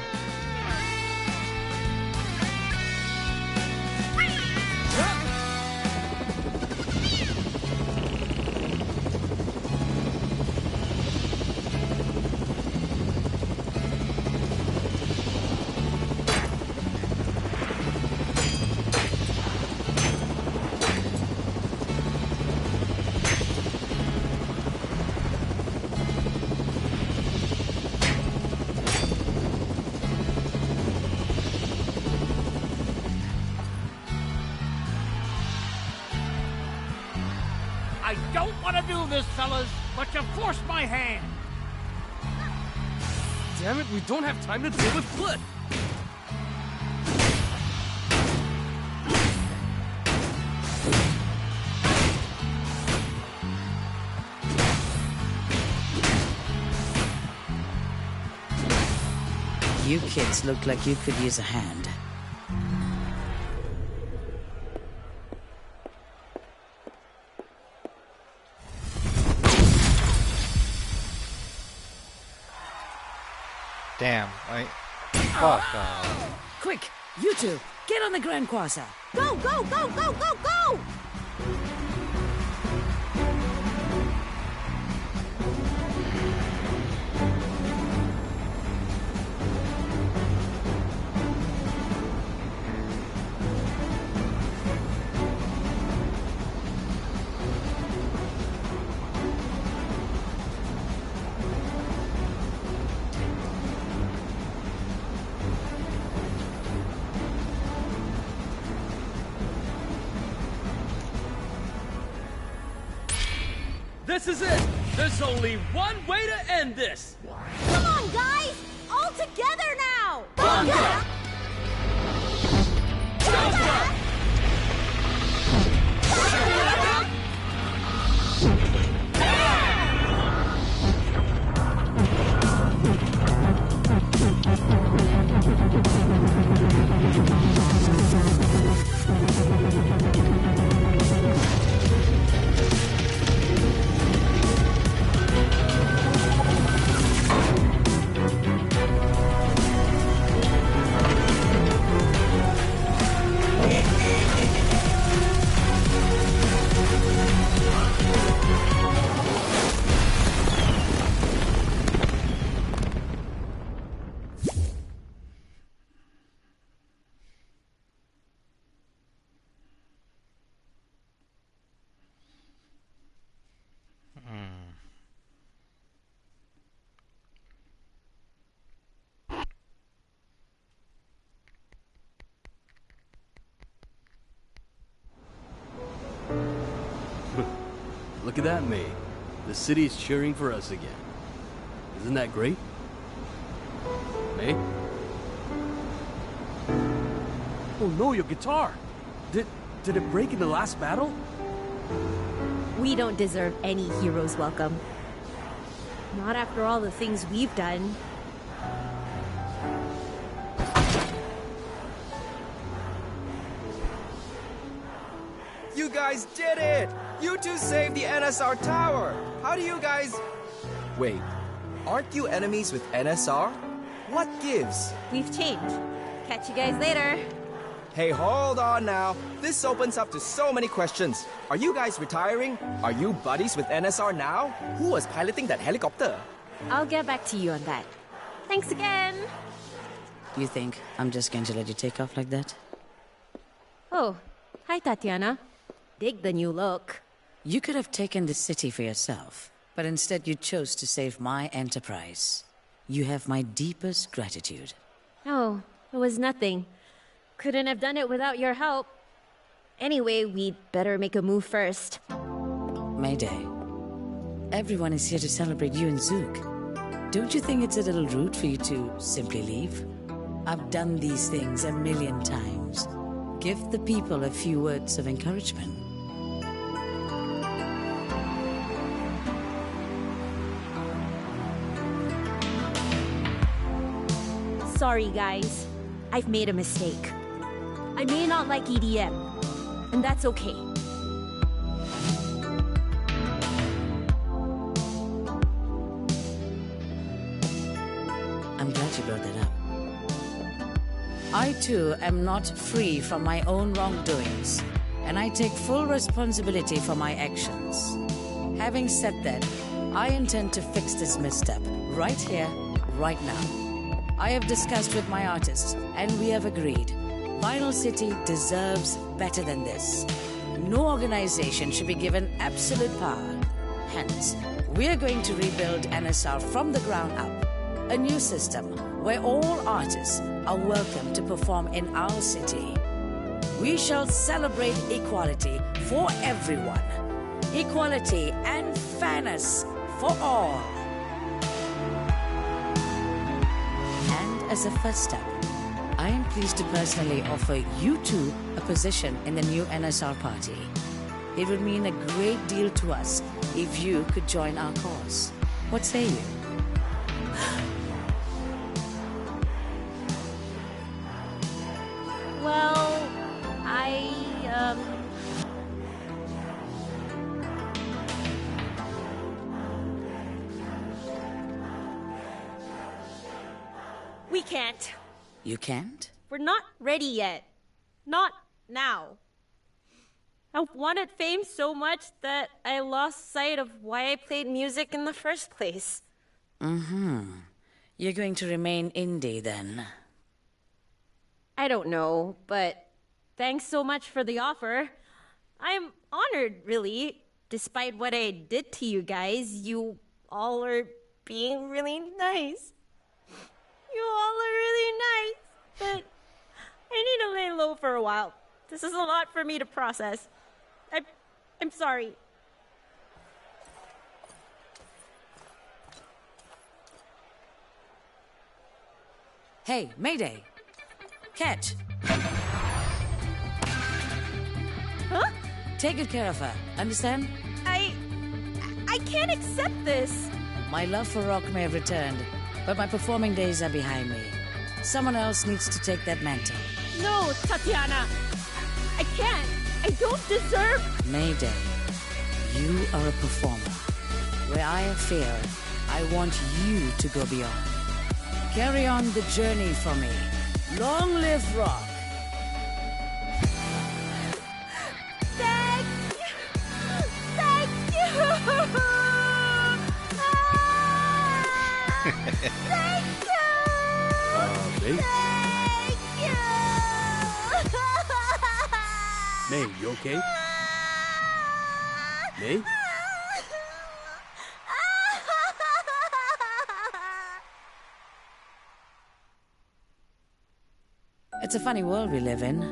I don't want to do this, fellas, but you forced my hand. Damn it, we don't have time to deal with Cliff. You kids look like you could use a hand. Damn, fuck off. Quick, you two, get on the Grand Quasar. Go, go, go, go, go, go! This is it! There's only one way to end this! Come on, guys! All together now! Bunga! Look at that, May. The city's cheering for us again. Isn't that great? May? Oh no, your guitar! Did it break in the last battle? We don't deserve any hero's welcome. Not after all the things we've done. You guys did it! You two saved the NSR tower! How do you guys... Wait, aren't you enemies with NSR? What gives? We've changed. Catch you guys later. Hey, hold on now. This opens up to so many questions. Are you guys retiring? Are you buddies with NSR now? Who was piloting that helicopter? I'll get back to you on that. Thanks again. You think I'm just going to let you take off like that? Oh, hi Tatiana. Dig the new look. You could have taken the city for yourself, but instead you chose to save my enterprise. You have my deepest gratitude. Oh, it was nothing. Couldn't have done it without your help. Anyway, we'd better make a move first. Mayday. Everyone is here to celebrate you and Zook. Don't you think it's a little rude for you to simply leave? I've done these things 1,000,000 times. Give the people a few words of encouragement. Sorry, guys. I've made a mistake. I may not like EDM, and that's okay. I'm glad you brought that up. I too am not free from my own wrongdoings, and I take full responsibility for my actions. Having said that, I intend to fix this misstep right here, right now. I have discussed with my artists, and we have agreed. Vinyl City deserves better than this. No organization should be given absolute power. Hence, we are going to rebuild NSR from the ground up. A new system where all artists are welcome to perform in our city. We shall celebrate equality for everyone. Equality and fairness for all. And as a first step, I am pleased to personally offer you two a position in the new NSR party. It would mean a great deal to us if you could join our cause. What say you? Well, we can't. You can't? We're not ready yet. Not now. I wanted fame so much that I lost sight of why I played music in the first place. You're going to remain indie then? I don't know, but thanks so much for the offer. I'm honored, really. Despite what I did to you guys, you all are being really nice. You all are really nice, but I need to lay low for a while. This is a lot for me to process. I'm sorry. Hey, Mayday! Catch! Huh? Take good care of her, understand? I can't accept this. My love for rock may have returned, but my performing days are behind me. Someone else needs to take that mantle. No, Tatiana. I can't. I don't deserve... Mayday, you are a performer. Where I have failed, I want you to go beyond. Carry on the journey for me. Long live rock! Thank you! Thank you! Thank you! May? Thank you! May, you okay? May? It's a funny world we live in.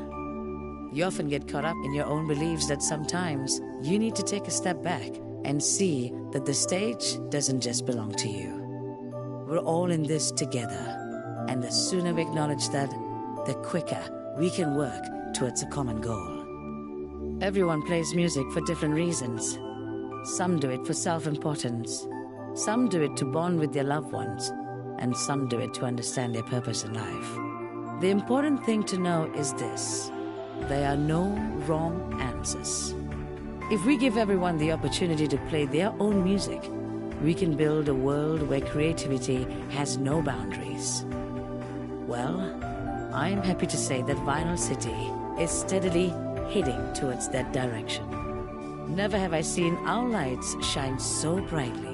You often get caught up in your own beliefs that sometimes you need to take a step back and see that the stage doesn't just belong to you. We're all in this together, and the sooner we acknowledge that, the quicker we can work towards a common goal. Everyone plays music for different reasons. Some do it for self-importance, some do it to bond with their loved ones, and some do it to understand their purpose in life. The important thing to know is this: there are no wrong answers. If we give everyone the opportunity to play their own music, we can build a world where creativity has no boundaries. Well, I'm happy to say that Vinyl City is steadily heading towards that direction. Never have I seen our lights shine so brightly.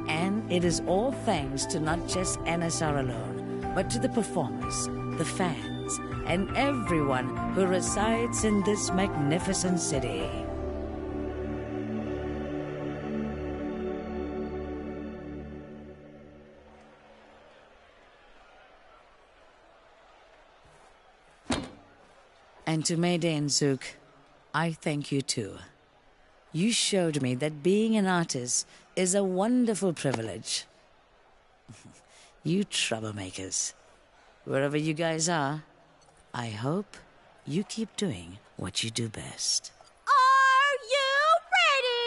And it is all thanks to not just NSR alone, but to the performers, the fans, and everyone who resides in this magnificent city. And to Mayday and Zook, I thank you too. You showed me that being an artist is a wonderful privilege. You troublemakers. Wherever you guys are, I hope you keep doing what you do best. Are you ready?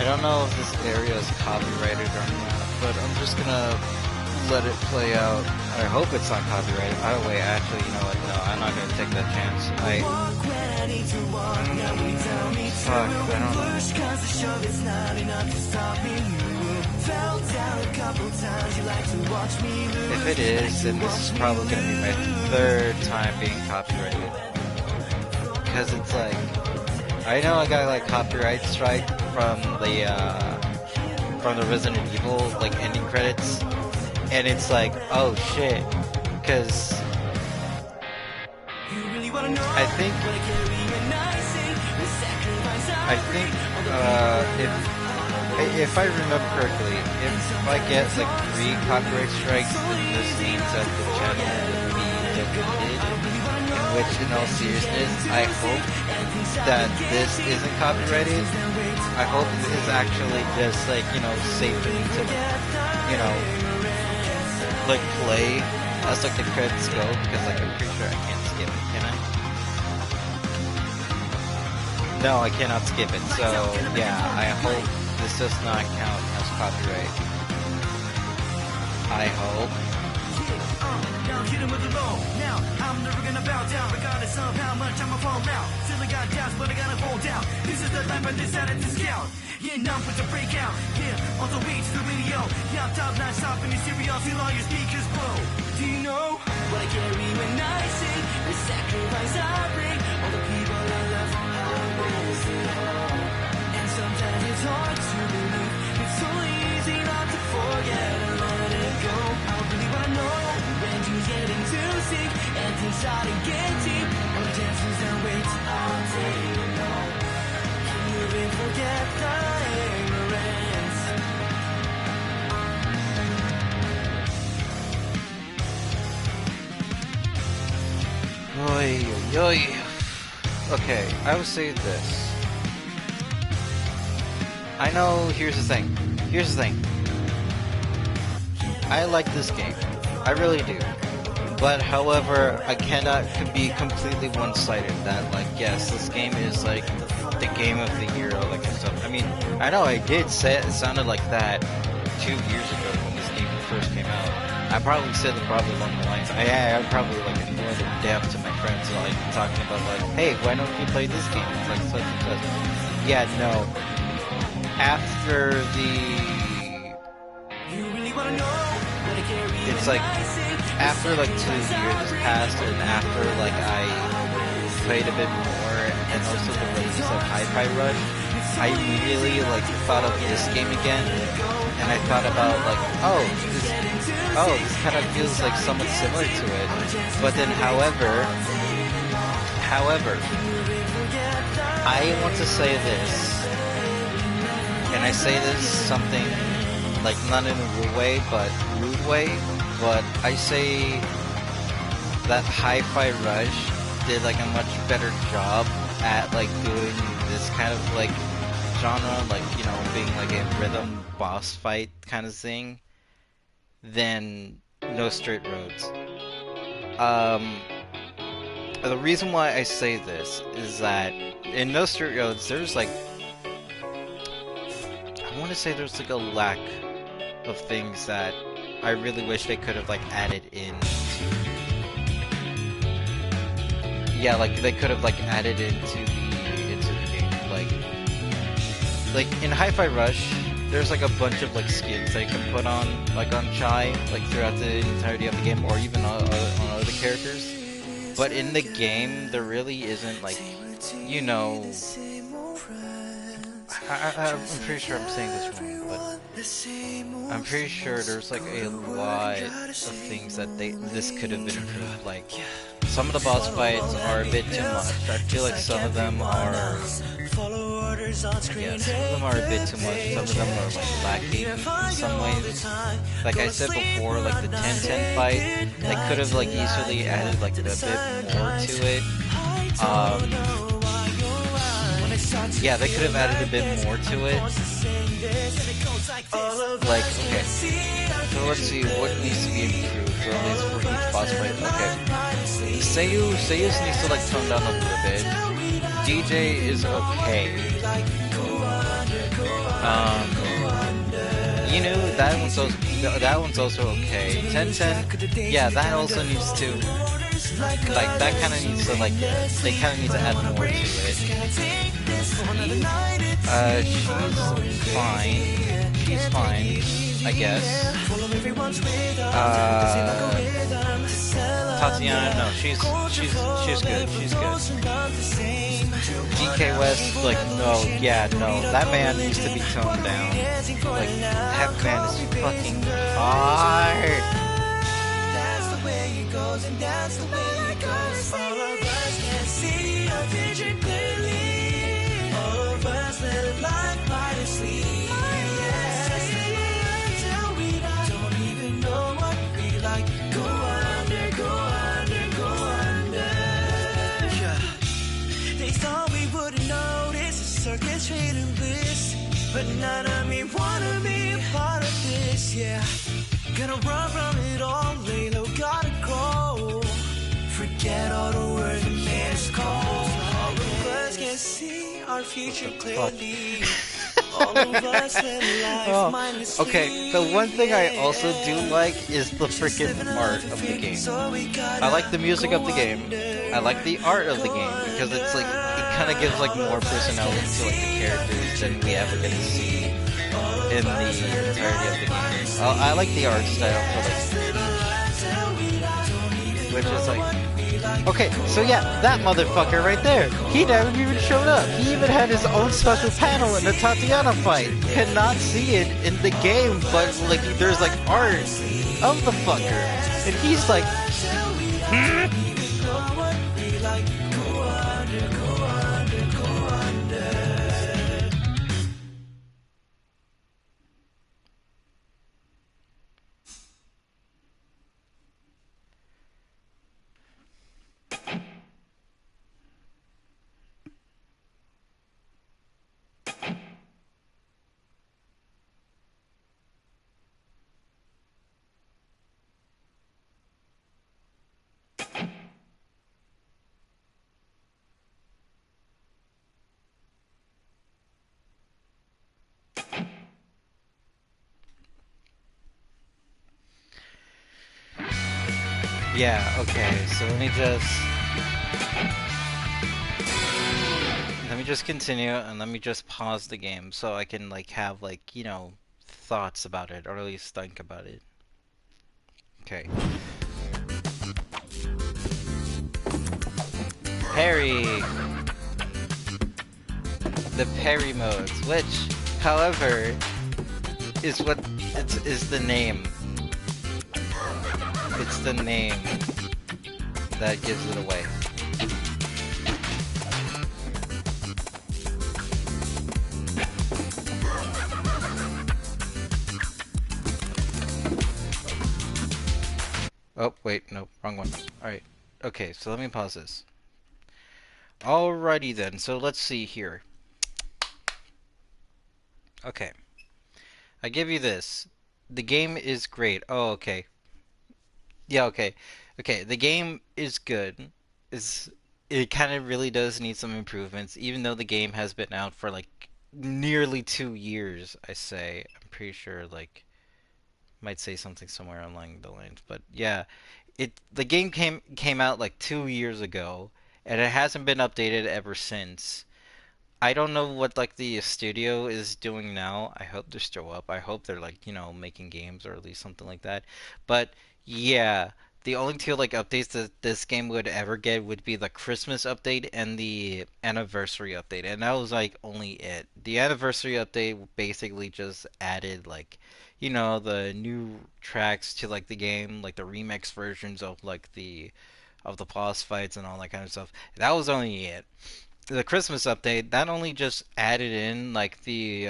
I don't know if this area is copyrighted or not, but I'm just gonna let it play out. I hope it's not copyrighted. Oh wait, actually, you know what? No, I'm not gonna take that chance. Fuck, I don't know. If it is, then this is probably gonna be my third time being copyrighted. Because it's like, I know I got like copyright strike from the Resident Evil like ending credits, and it's like, oh shit, because I think if I remember correctly, if I get like 3 copyright strikes, then this means that the channel will be deleted. In which, in all seriousness, I hope that this isn't copyrighted. I hope it is actually just like, you know, safe for me to, you know, like play as like the credits go, because like I'm pretty sure I can't skip it, can I? No, I cannot skip it, so yeah, I hope this does not count as copyright. I hope. Now, I'm never gonna bow down, regardless of how much I'ma fall out. Still I got doubts, but I gotta hold down. This is the life I decided to scout. Yeah, now put the break out. Yeah, on the way to the radio. Yeah, I'm top notch, stop in the stereo, feel all your speakers blow. Do you know what I carry when I sing? The sacrifice I bring, all the people I love, I miss it all. And sometimes it's hard to believe. It's so easy not to forget and let it go. I really wanna know when you're getting too sick and things start to get deep. All the chances and waits all day long. Can you even forget the ignorance? Oy, oy, oy. Okay, I would say this. I know, here's the thing. I like this game. I really do. But however, I cannot be completely one-sided that, like, yes, this game is like the game of the year or like stuff. I mean, I know I did say it sounded like that 2 years ago when this game first came out. I probably said it probably along the lines. I probably like ignored it down to my friends, like talking about like, hey, why don't you play this game? It's like such and such. Yeah, no. After it's like after like 2 years passed, and after like I played a bit more, and also the release of Hi-Fi Rush, I immediately like thought of this game again, and I thought about like, this kind of feels like somewhat similar to it. But then, however, I want to say this, and I say this something like not in a rude way, but I say that Hi-Fi Rush did like a much better job at like doing this kind of like genre, like, you know, being like a rhythm boss fight kind of thing, than No Straight Roads. The reason why I say this is that in No Straight Roads, there's like, I want to say there's like a lack of things that I really wish they could have like added in. Yeah, like they could have like added into the game. Like in Hi-Fi Rush, there's like a bunch of like skins that you can put on like on Chai, like throughout the entirety of the game, or even on other characters. But in the game, there really isn't like, you know, I'm pretty sure I'm saying this wrong, but I'm pretty sure there's like a lot of things that this could have been improved. Like, some of the boss fights are a bit too much. I feel like some of them are, yeah, some of them are a bit too much. Some of them are like lacking in some ways. Like I said before, like the 10-10 fight, they could have like easily added like a bit more to it. Yeah, they could have added a bit more to it. Like, okay, so let's see what needs to be improved, or at least for each boss fight. Okay, Seiyus needs to like tone down a little bit. DJ is okay. You know, that one's also okay. 10-10, yeah, that also needs to, like, that kind of needs to, like, they kind of need to add more to it. She's fine, I guess. Tatiana, no, she's good, DK West, like, no, that man needs to be toned down. Like, that man is fucking hard. That's the way it goes, and that's the way it goes. All of us can see a vision clearly. All of us let life by the sleep. Till we don't even know what we like. Go under, go under, go under. Yeah. They thought we wouldn't notice the circus trading bliss, but none of me wanna be a part of this, yeah. Gonna run from it all, lay low, gotta grow. Forget all the words that made us cold. All of us can see our future clearly. All of us live life mindlessly. Okay, the one thing I also do like is the freaking art of the game. I like the music of the game. I like the art of the game because it's like, it kind of gives like more personality to like the characters than we ever get to see in the entirety of the game. I like the art style for like, which is like, okay, so yeah, that motherfucker right there, he never even showed up. He even had his own special panel in the Tatiana fight. You cannot see it in the game, but like there's like art of the fucker, and he's like, yeah, okay, so let me just continue, and let me just pause the game so I can like have like, you know, thoughts about it, or at least think about it. Okay. Parry! The parry modes, which, however, is what is the name. It's the name that gives it away. Oh, wait, no, wrong one. Alright. Okay, so let me pause this. Alrighty then, so let's see here. Okay. I give you this. The game is great. Oh, okay. Yeah, okay. Okay, the game is good. It kind of really does need some improvements, even though the game has been out for like nearly 2 years, I say. I'm pretty sure, like, might say something somewhere along the lines, but yeah, the game came out like 2 years ago, and it hasn't been updated ever since. I don't know what like the studio is doing now. I hope they're still up. I hope they're like, making games or at least something like that. But yeah, the only two like updates that this game would ever get would be the Christmas update and the anniversary update. And that was like only it. The anniversary update basically just added like, the new tracks to like the game, like the remix versions of like the boss fights and all that kind of stuff. That was only it. The Christmas update, that only just added in like the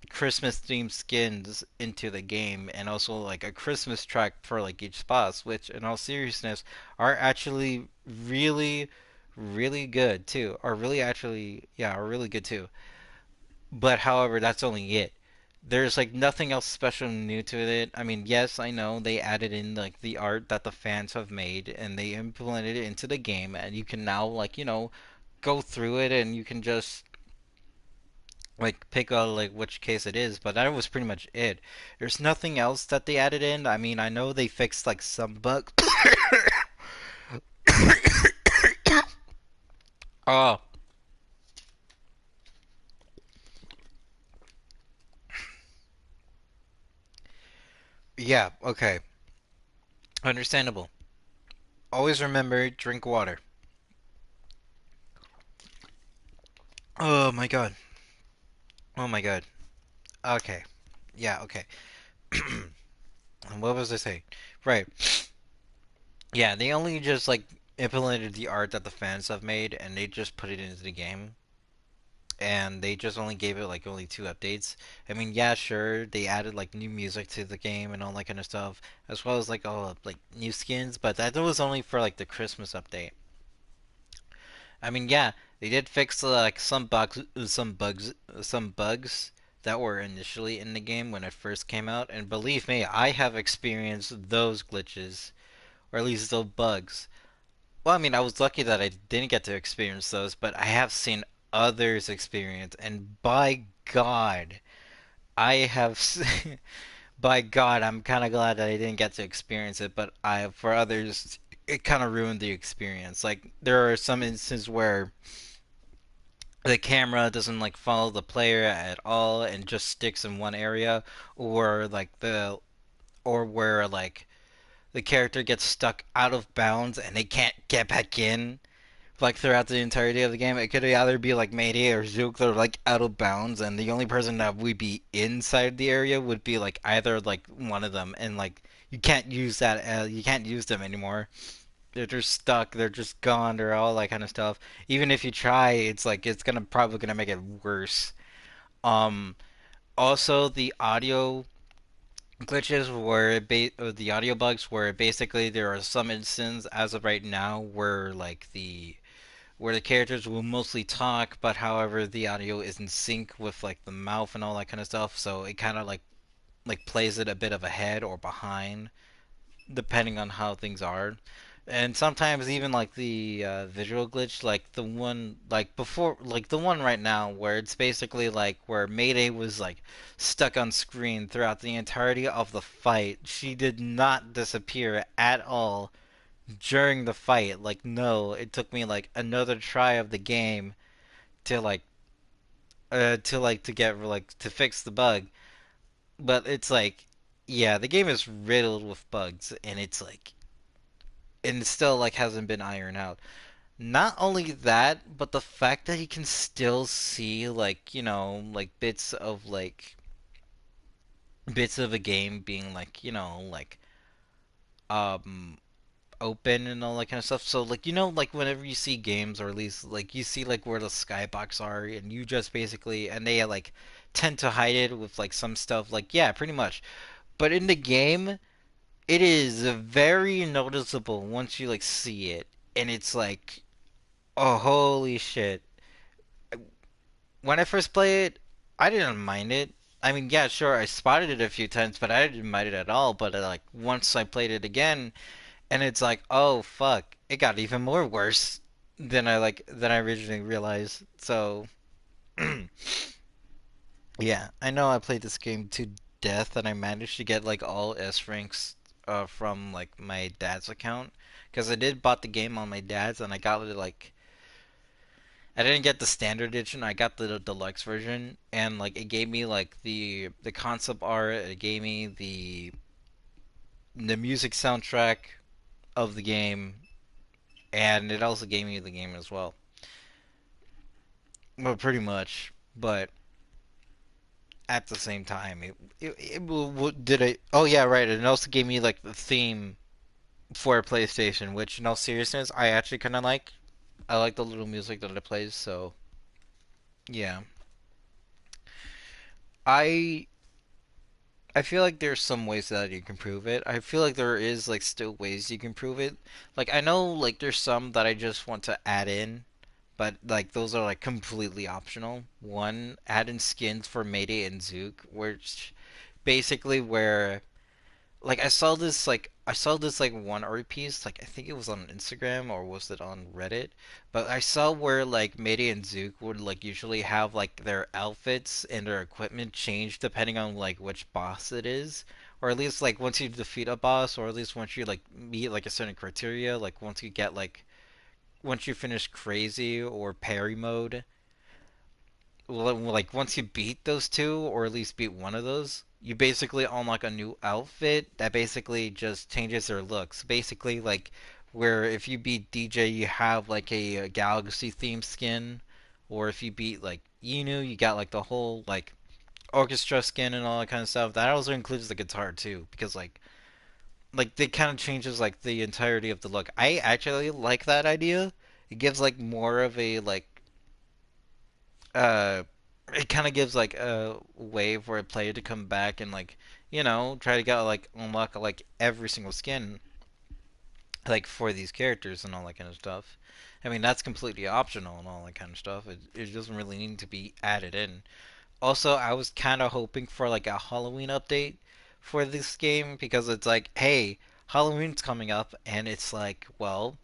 Christmas themed skins into the game and also like a Christmas track for like each boss, which in all seriousness are actually really, really good too. Are really actually, yeah, are really good too. But however, that's only it. There's like nothing else special new to it. I mean, yes, I know they added in like the art that the fans have made and they implemented it into the game and you can now like, go through it and you can just like pick out like which case it is, but that was pretty much it. There's nothing else that they added in. I mean, I know they fixed like some bugs. Oh. Yeah, okay. Understandable. Always remember, drink water. Oh my god. Oh my god. Okay. Yeah, okay. What was I saying? Right. Yeah, they only just like implemented the art that the fans have made and they just put it into the game. And they just only gave it like only 2 updates. I mean, yeah, sure, they added like new music to the game and all that kind of stuff, as well as like all like new skins, but that was only for like the Christmas update. I mean, yeah, they did fix like some bugs that were initially in the game when it first came out, and believe me, I have experienced those glitches, or at least those bugs. Well, I mean, I was lucky that I didn't get to experience those, but I have seen others experience, and by God, I have. By God, I'm kind of glad that I didn't get to experience it, but for others, it kind of ruined the experience. Like, there are some instances where the camera doesn't like follow the player at all and just sticks in one area, or or where like the character gets stuck out of bounds and they can't get back in like throughout the entirety of the game. It could either be like Mayday or Zook that are like out of bounds, and the only person that would be inside the area would be like either like one of them, and like you can't use them anymore. They're just stuck. They're just gone. Or all that kind of stuff. Even if you try, it's like it's gonna probably gonna make it worse. Um, Also the audio glitches where the audio bugs where basically there are some instances as of right now where like the characters will mostly talk, but however the audio is in sync with like the mouth and all that kind of stuff, so it kind of like plays it a bit of ahead or behind depending on how things are. And sometimes even like the visual glitch, like the one like before, like the one right now, where it's basically like where Mayday was like stuck on screen throughout the entirety of the fight. She did not disappear at all during the fight. Like no, it took me like another try of the game to to get like to fix the bug. But it's like yeah, the game is riddled with bugs and it's like and it still like hasn't been ironed out. Not only that, but the fact that you can still see like, like bits of a game being like, like um open and all that kind of stuff. So like like whenever you see games or at least like you see like where the skybox are and you just basically and they like tend to hide it with like some stuff like yeah, pretty much. But in the game it is very noticeable once you like see it, and it's like, oh holy shit. When I first played it, I didn't mind it. I mean, yeah, sure, I spotted it a few times, but I didn't mind it at all. But like once I played it again, and it's like, oh fuck, it got even more worse than I originally realized. So yeah, I know I played this game to death, and I managed to get like all S ranks from like my dad's account, because I did bought the game on my dad's, and I got it like I didn't get the standard edition. I got the deluxe version, and like it gave me like the concept art. It gave me the music soundtrack of the game, and it also gave me the game as well. Well, pretty much, but at the same time, did it? Oh yeah, right. It also gave me like the theme for PlayStation, which in all seriousness, I actually kind of like. I like the little music that it plays, so yeah. I I feel like there's some ways that you can improve it. I feel like there is like still ways you can improve it. Like I know like there's some that I just want to add in, but like those are like completely optional. One, add in skins for Mayday and Zook, which basically where like I saw this like one art piece, like I think it was on Instagram or was it on Reddit, but I saw where like Mayday and Zook would like usually have like their outfits and their equipment change depending on like which boss it is, or at least like once you defeat a boss, or at least once you like meet like a certain criteria, like once you get like once you finish crazy or parry mode, like once you beat those two, or at least beat one of those, you basically unlock a new outfit that basically just changes their looks. Basically, like where if you beat DJ, you have like a galaxy themed skin, or if you beat like Inu, you got like the whole like orchestra skin and all that kind of stuff. That also includes the guitar too, because like it kind of changes like the entirety of the look. I actually like that idea. It gives like more of a like uh it kind of gives like a way for a player to come back and like try to get like unlock like every single skin like for these characters and all that kind of stuff. I mean that's completely optional and all that kind of stuff. It doesn't really need to be added in. Also, I was kind of hoping for like a Halloween update for this game, because it's like, hey, Halloween's coming up, and it's like, well,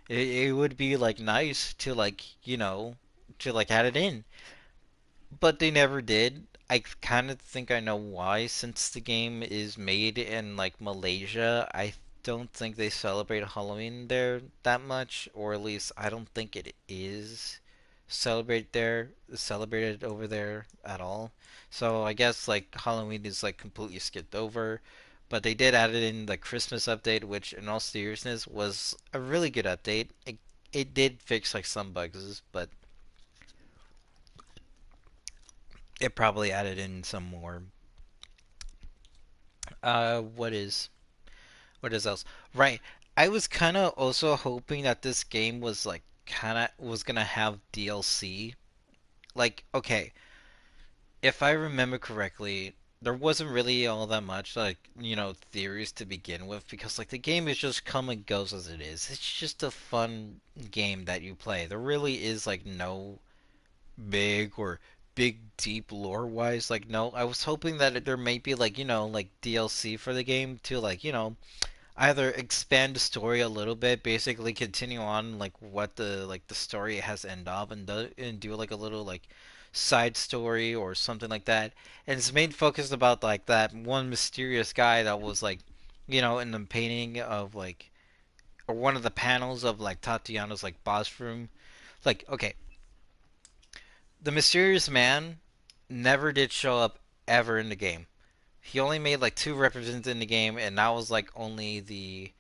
it would be like nice to like to like add it in, but they never did. I kind of think I know why. Since the game is made in like Malaysia, I don't think they celebrate Halloween there that much, or at least I don't think it is celebrated over there at all. So I guess like Halloween is like completely skipped over. But they did add it in the Christmas update, which in all seriousness was a really good update. It did fix like some bugs, but it probably added in some more. Uh, what is what is else? Right. I was kind of also hoping that this game was like kind of was gonna have DLC. Like, okay, if I remember correctly, there wasn't really all that much like theories to begin with, because like the game is just come and goes as it is. It's just a fun game that you play. There really is like no big or big deep lore wise. Like no, I was hoping that there may be like like DLC for the game to like either expand the story a little bit, basically continue on like what the story has end up, and do like a little like side story or something like that. And it's main focus about like that one mysterious guy that was like in the painting of like, or one of the panels of like Tatiana's like boss room. Like, okay, the mysterious man never did show up ever in the game. He only made like two representations in the game, and that was like only the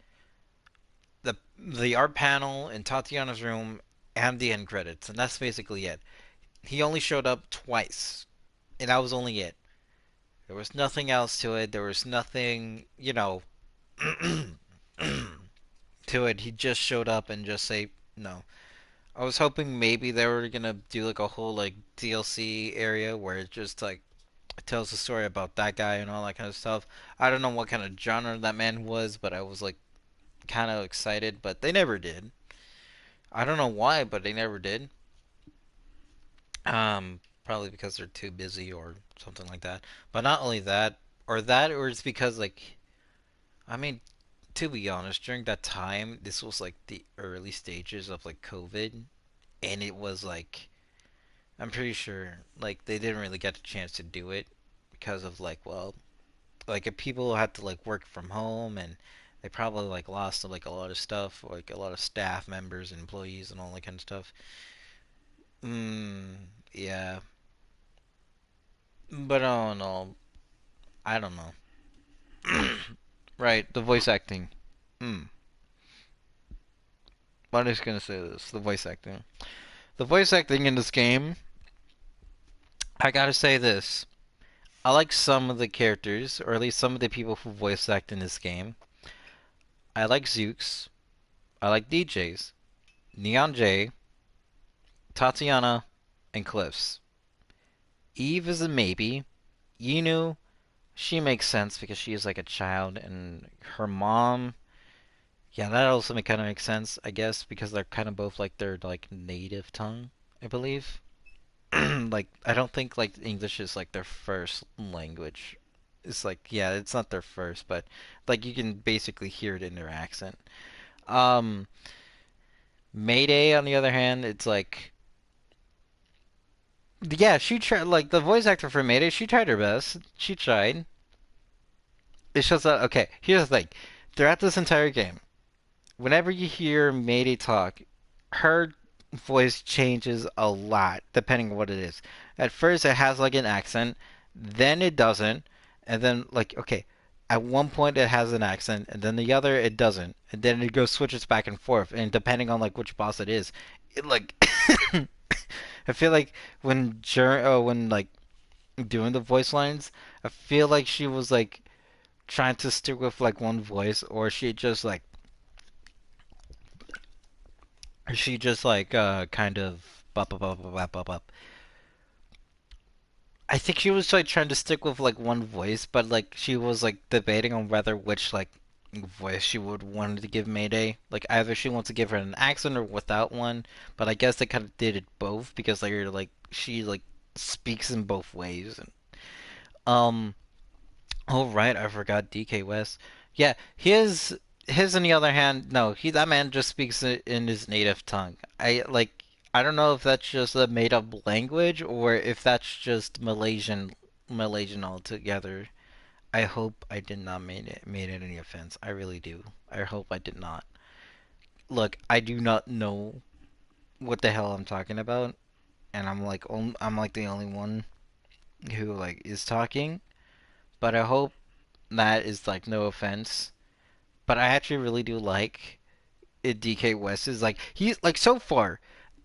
art panel in Tatiana's room and the end credits, and that's basically it. He only showed up twice, and that was only it. There was nothing else to it. There was nothing, to it. He just showed up and just say no. I was hoping maybe they were gonna do like a whole like DLC area where it's just like It tells the story about that guy and all that kind of stuff. I don't know what kind of genre that man was, but I was like kind of excited, but they never did. I don't know why, but they never did. Probably because they're too busy or something like that. But not only that, or it's because like, I mean, to be honest, during that time, this was like the early stages of like COVID, and it was like, I'm pretty sure like they didn't really get the chance to do it because of like, well, like if people had to like work from home, and they probably like lost like a lot of stuff, like a lot of staff members and employees and all that kind of stuff. Yeah, but I don't know. I don't know. Right, the voice acting. Hmm. I'm just gonna say this: the voice acting. The voice acting in this game. I gotta say this. I like some of the characters, or at least some of the people who voice act in this game. I like Zooks. I like DJs. Neon J, Tatiana, and Cliffs. Eve is a maybe. Yinu, she makes sense because she is like a child, and her mom, yeah, that also kind of makes sense, I guess, because they're kind of both like their like native tongue, I believe. Like, I don't think like English is like their first language. It's like, yeah, it's not their first, but like you can basically hear it in their accent. Um, Mayday, on the other hand, it's like, yeah, she tried, like the voice actor for Mayday, she tried her best. She tried. It's just that, okay, here's the thing. Throughout this entire game, whenever you hear Mayday talk, her voice changes a lot depending on what it is. At first, it has like an accent, then it doesn't, and then like okay, at one point it has an accent, and then the other it doesn't, and then it goes switches back and forth, and depending on like which boss it is, it like I feel like when like doing the voice lines, I feel like she was like trying to stick with like one voice, or she just like kind of up. I think she was like trying to stick with like one voice, but like she was like debating on whether which like voice she would want to give Mayday. Like either she wants to give her an accent or without one. But I guess they kind of did it both because like she like speaks in both ways. And um, oh right, I forgot DK West. Yeah, his on the other hand, no, that man just speaks in his native tongue. I don't know if that's just a made up language or if that's just Malaysian altogether. I hope I did not made it any offense. I really do. I hope I did not. Look, I do not know what the hell I'm talking about, and I'm like the only one who like is talking, but I hope that is like no offense. But I actually really do like it. DK West is like he's like so far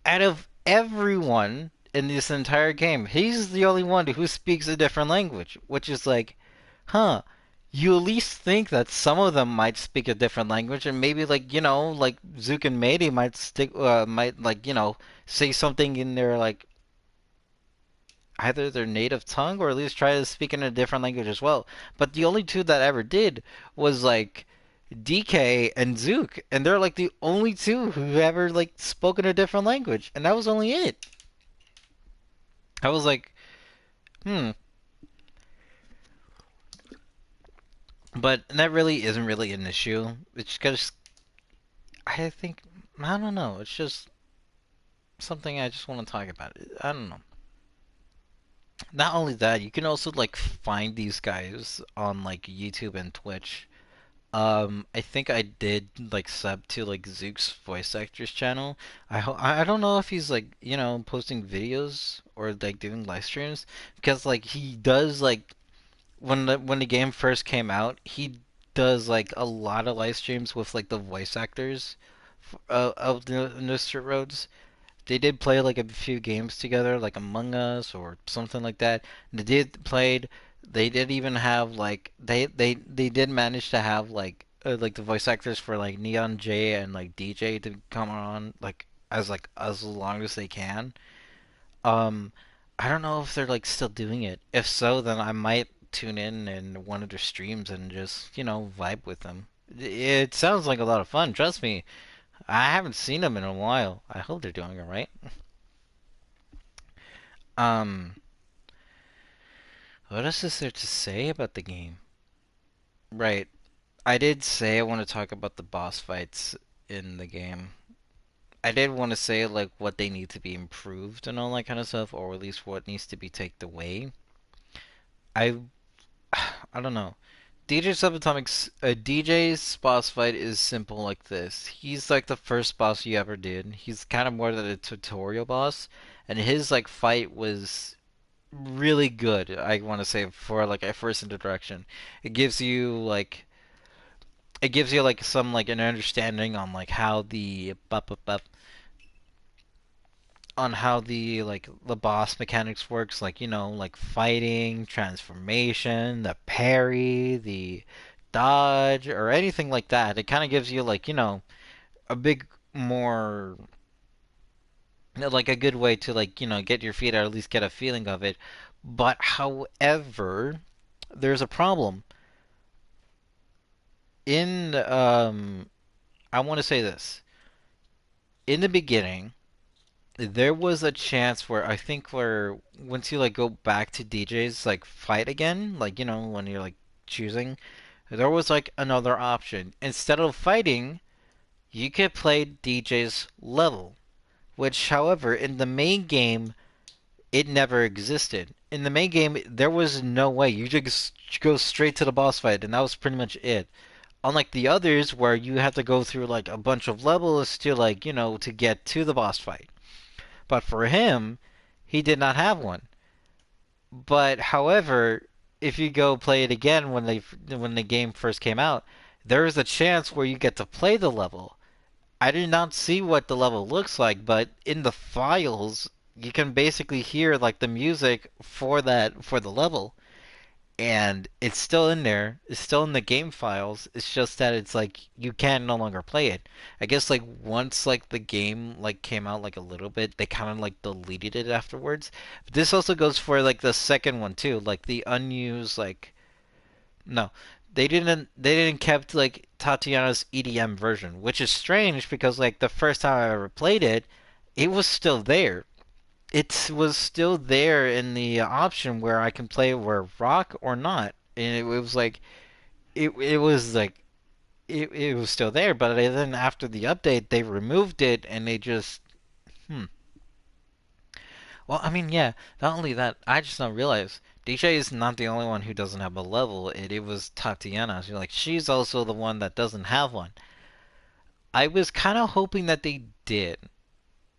out of everyone in this entire game, he's the only one who speaks a different language, which is like, huh. You at least think that some of them might speak a different language, and maybe like like Zook and Mayday might like say something in their like either their native tongue or at least try to speak in a different language as well. But the only two that ever did was like DK and Zook, and they're like the only two who ever like spoken a different language, and that was only it. I was like, hmm. But that really isn't really an issue. It's because I think I don't know. It's just something I just want to talk about. I don't know. Not only that, you can also like find these guys on like YouTube and Twitch. I think I did like sub to like Zook's voice actors channel. I don't know if he's like posting videos or like doing live streams because like he does like when the game first came out, he does like a lot of live streams with like the voice actors of the Nostra Roads. They did play like a few games together, like Among Us or something like that. They did played. They did even have like they did manage to have like the voice actors for like Neon J and like DJ to come on like as long as they can. Um, I don't know if they're like still doing it. If so, then I might tune in one of their streams and just, vibe with them. It sounds like a lot of fun, trust me. I haven't seen them in a while. I hope they're doing it right. Um, what else is there to say about the game? Right. I did say I want to talk about the boss fights in the game. I did want to say like what they need to be improved and all that kind of stuff, or at least what needs to be taken away. I I don't know. DJ's boss fight is simple like this. He's like the first boss you ever did. He's kind of more than a tutorial boss, and his like fight was really good. I want to say for like a first introduction. It gives you like some like an understanding on like how the on how the like the boss mechanics works, like like fighting, transformation, the parry, the dodge, or anything like that. It kind of gives you like a big more like a good way to like get your feet or at least get a feeling of it. But however, there's a problem in I want to say this. In the beginning, there was a chance where I think where once you like go back to DJ's like fight again, like when you're like choosing, there was like another option. Instead of fighting, you could play DJ's level, which however in the main game it never existed. In the main game there was no way. You just go straight to the boss fight and that was pretty much it. Unlike the others where you have to go through like a bunch of levels to like, to get to the boss fight. But for him, he did not have one. But however, if you go play it again when the game first came out, there is a chance where you get to play the level. I did not see what the level looks like, but in the files, you can basically hear like the music for the level. And it's still in there. It's still in the game files. It's just that it's like you can no longer play it. I guess like once like the game like came out like a little bit, they kind of like deleted it afterwards. But this also goes for like the second one too, like the unused like no. They didn't kept like Tatiana's EDM version, which is strange because like the first time I ever played it, it was still there. It was still there in the option where I can play where rock or not, and it was like it was like it was still there, but then after the update they removed it and they just well, I mean, yeah, not only that, I just not realize DJ is not the only one who doesn't have a level. It was Tatiana. So like she's also the one that doesn't have one. I was kind of hoping that they did.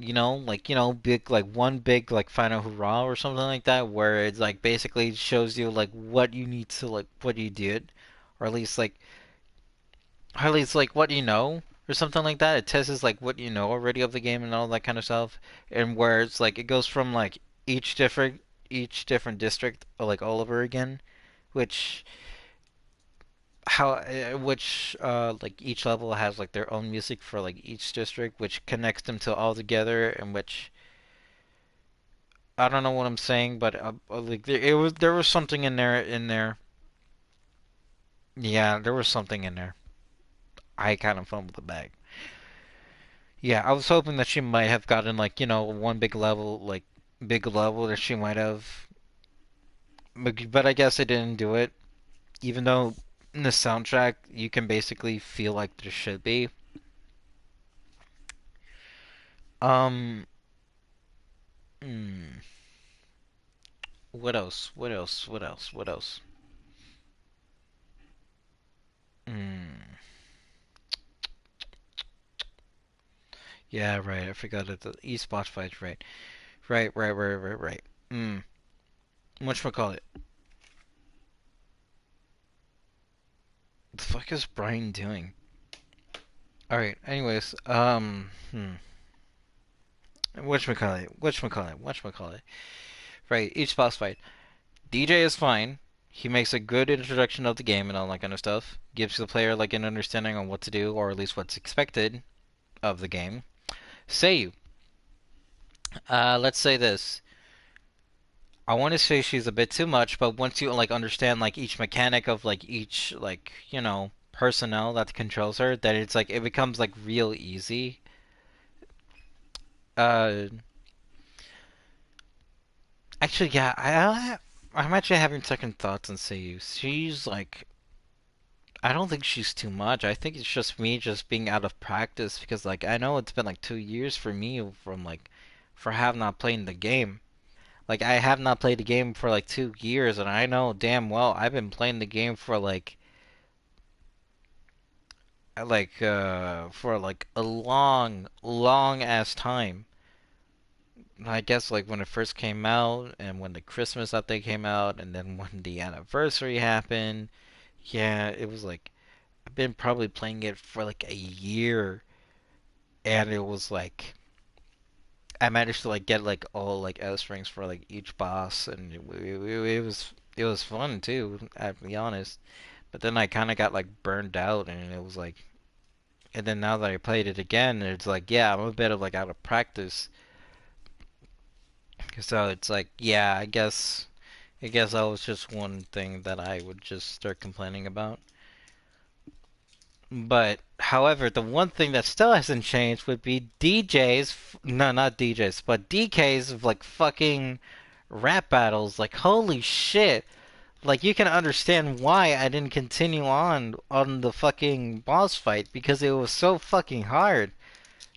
Big like one big like final hurrah or something like that, where it's like basically shows you like what you need to like what you did, or at least like what you know or something like that. It tests like what you know already of the game and all that kind of stuff, and where it's like it goes from like each different district like all over again, which like each level has like their own music for like each district, which connects them to all together, and which I don't know what I'm saying, but like there was something in there. Yeah, there was something in there. I kind of fumbled the bag. Yeah, I was hoping that she might have gotten like one big level that she might have, but I guess I didn't do it, even though in the soundtrack, you can basically feel like there should be. Um, hmm. What else? What else? What else? What else? Hmm. Yeah, right. I forgot that the esports fights. Right. Right. Right. Right. Right. Right. Hmm. Whatchamacallit? What the fuck is Brian doing? Alright, anyways, Whatchamacallit? Right, each boss fight. DJ is fine. He makes a good introduction of the game and all that kind of stuff. Gives the player like an understanding on what to do, or at least what's expected of the game. Seiyu. Let's say this. I want to say she's a bit too much, but once you like understand like each mechanic of like each like personnel that controls her, then it's like it becomes like real easy. Uh, Actually, yeah, I'm actually having second thoughts and say she's like I don't think she's too much. I think it's just me just being out of practice because like I know it's been like 2 years for me from like for have not playing the game. Like I have not played the game for like 2 years, and I know damn well I've been playing the game for for like a long, long ass time. I guess like when it first came out, and when the Christmas update came out, and then when the anniversary happened. Yeah, it was like I've been probably playing it for like a year, and it was like I managed to like get like all like S rings for like each boss, and it was fun too, to be honest. But then I kind of got like burned out, and it was like, and then now that I played it again, it's like yeah, I'm a bit of like out of practice. So it's like yeah, I guess that was just one thing that I would just start complaining about. But however, the one thing that still hasn't changed would be DJs, no, not DJs, but DKs of like fucking rap battles. Like holy shit. Like you can understand why I didn't continue on the fucking boss fight because it was so fucking hard.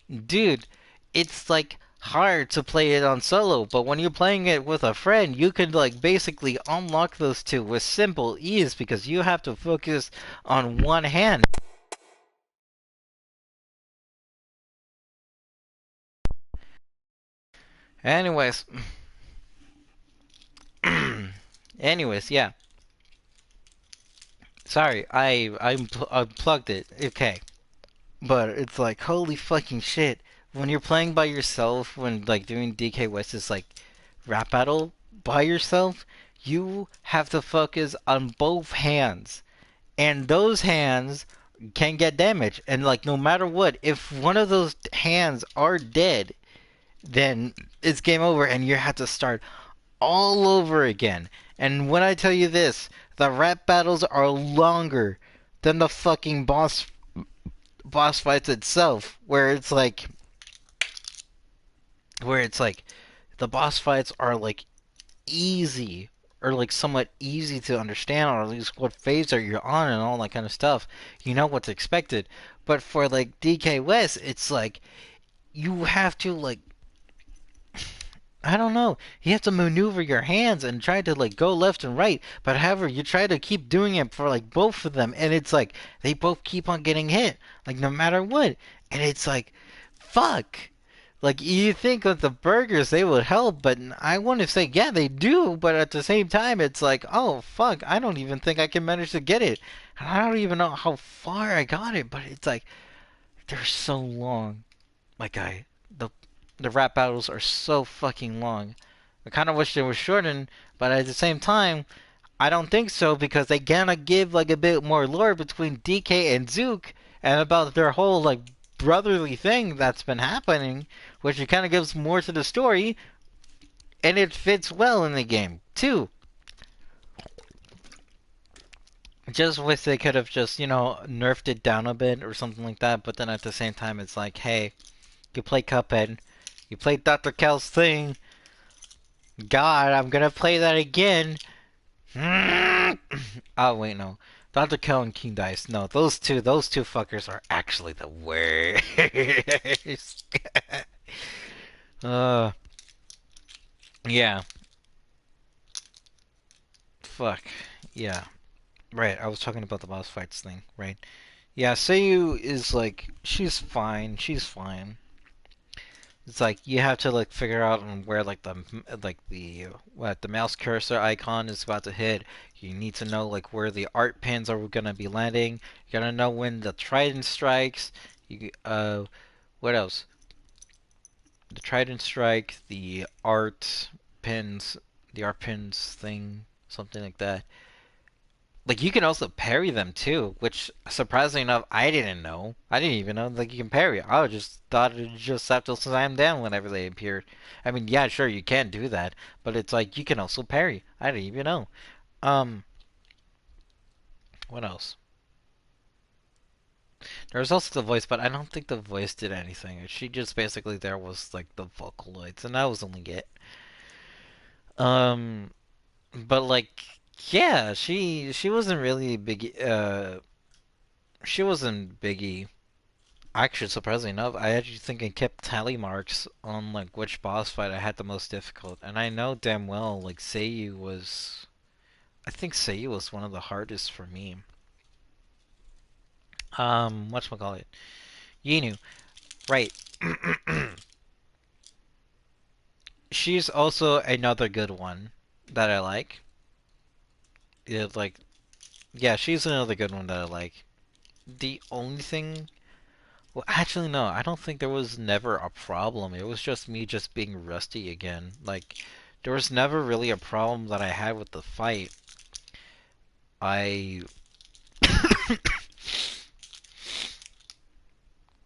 Dude, it's like hard to play it on solo, but when you're playing it with a friend, you can like basically unlock those two with simple ease because you have to focus on one hand. Anyways, anyways, yeah. Sorry, I unplugged it. Okay, but it's like holy fucking shit. When you're playing by yourself, when like doing DK West's like rap battle by yourself, you have to focus on both hands, and those hands can get damaged. And like no matter what, if one of those hands are dead, then it's game over, and you have to start all over again. And when I tell you this, the rap battles are longer than the fucking boss fights itself, where it's like the boss fights are like easy or like somewhat easy to understand, or at least what phase are you on and all that kind of stuff. You know what's expected. But for like DK West, it's like you have to like I don't know. You have to maneuver your hands and try to like go left and right. But however, you try to keep doing it for like both of them, and it's like they both keep on getting hit, like no matter what. And it's like, fuck. Like you think with the burgers they would help, but I want to say yeah they do. But at the same time, it's like oh fuck, I don't even think I can manage to get it. And I don't even know how far I got it. But it's like they're so long. Like the rap battles are so fucking long. I kind of wish they were shortened, but at the same time, I don't think so because they gonna give like a bit more lore between DK and Zook and about their whole like brotherly thing that's been happening, which it kind of gives more to the story, and it fits well in the game too. Just wish they could have just nerfed it down a bit or something like that. But then at the same time, it's like, hey, you play Cuphead. You played Dr. Kel's thing. God, I'm gonna play that again. Oh, wait, no. Dr. Kel and King Dice. No, those two fuckers are actually the worst. Yeah. Fuck. Yeah. Right, I was talking about the boss fights thing, right? Yeah, Seiyu is like, she's fine. It's like you have to like figure out on where like the mouse cursor icon is about to hit. You need to know like where the art pins are gonna be landing. You gotta know when the trident strikes. What else? The trident strike, the art pins thing, something like that. Like, you can also parry them too, which, surprisingly enough, I didn't know. I didn't even know, like, you can parry. I just thought it just have to slam down whenever they appeared. I mean, yeah, sure, you can do that, but it's like, you can also parry. I didn't even know. What else? There was also the voice, but I don't think the voice did anything. She just basically there was, like, the Vocaloids, and that was only it. But, like, yeah, she wasn't really big, she wasn't Biggie. Actually, surprisingly enough, I actually think I kept tally marks on, like, which boss fight I had the most difficult. And I know damn well, like, Seiyu was... I think Seiyu was one of the hardest for me. Whatchamacallit? Yinu. Right. She's also another good one that I like. It's like... Yeah, she's another good one that I like. The only thing... Well, actually, no. I don't think there was never a problem. It was just me just being rusty again. Like, there was never really a problem that I had with the fight.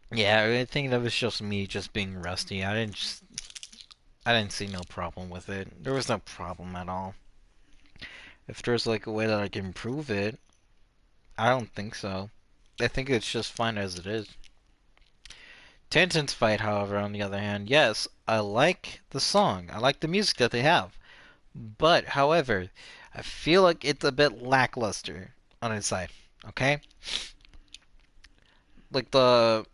Yeah, I think that was just me just being rusty. I didn't see no problem with it. There was no problem at all. If there's like a way that I can improve it, I don't think so. I think it's just fine as it is. Tenten's fight, however, on the other hand, yes, I like the song. I like the music that they have. But, however, I feel like it's a bit lackluster on its side. Okay? Like the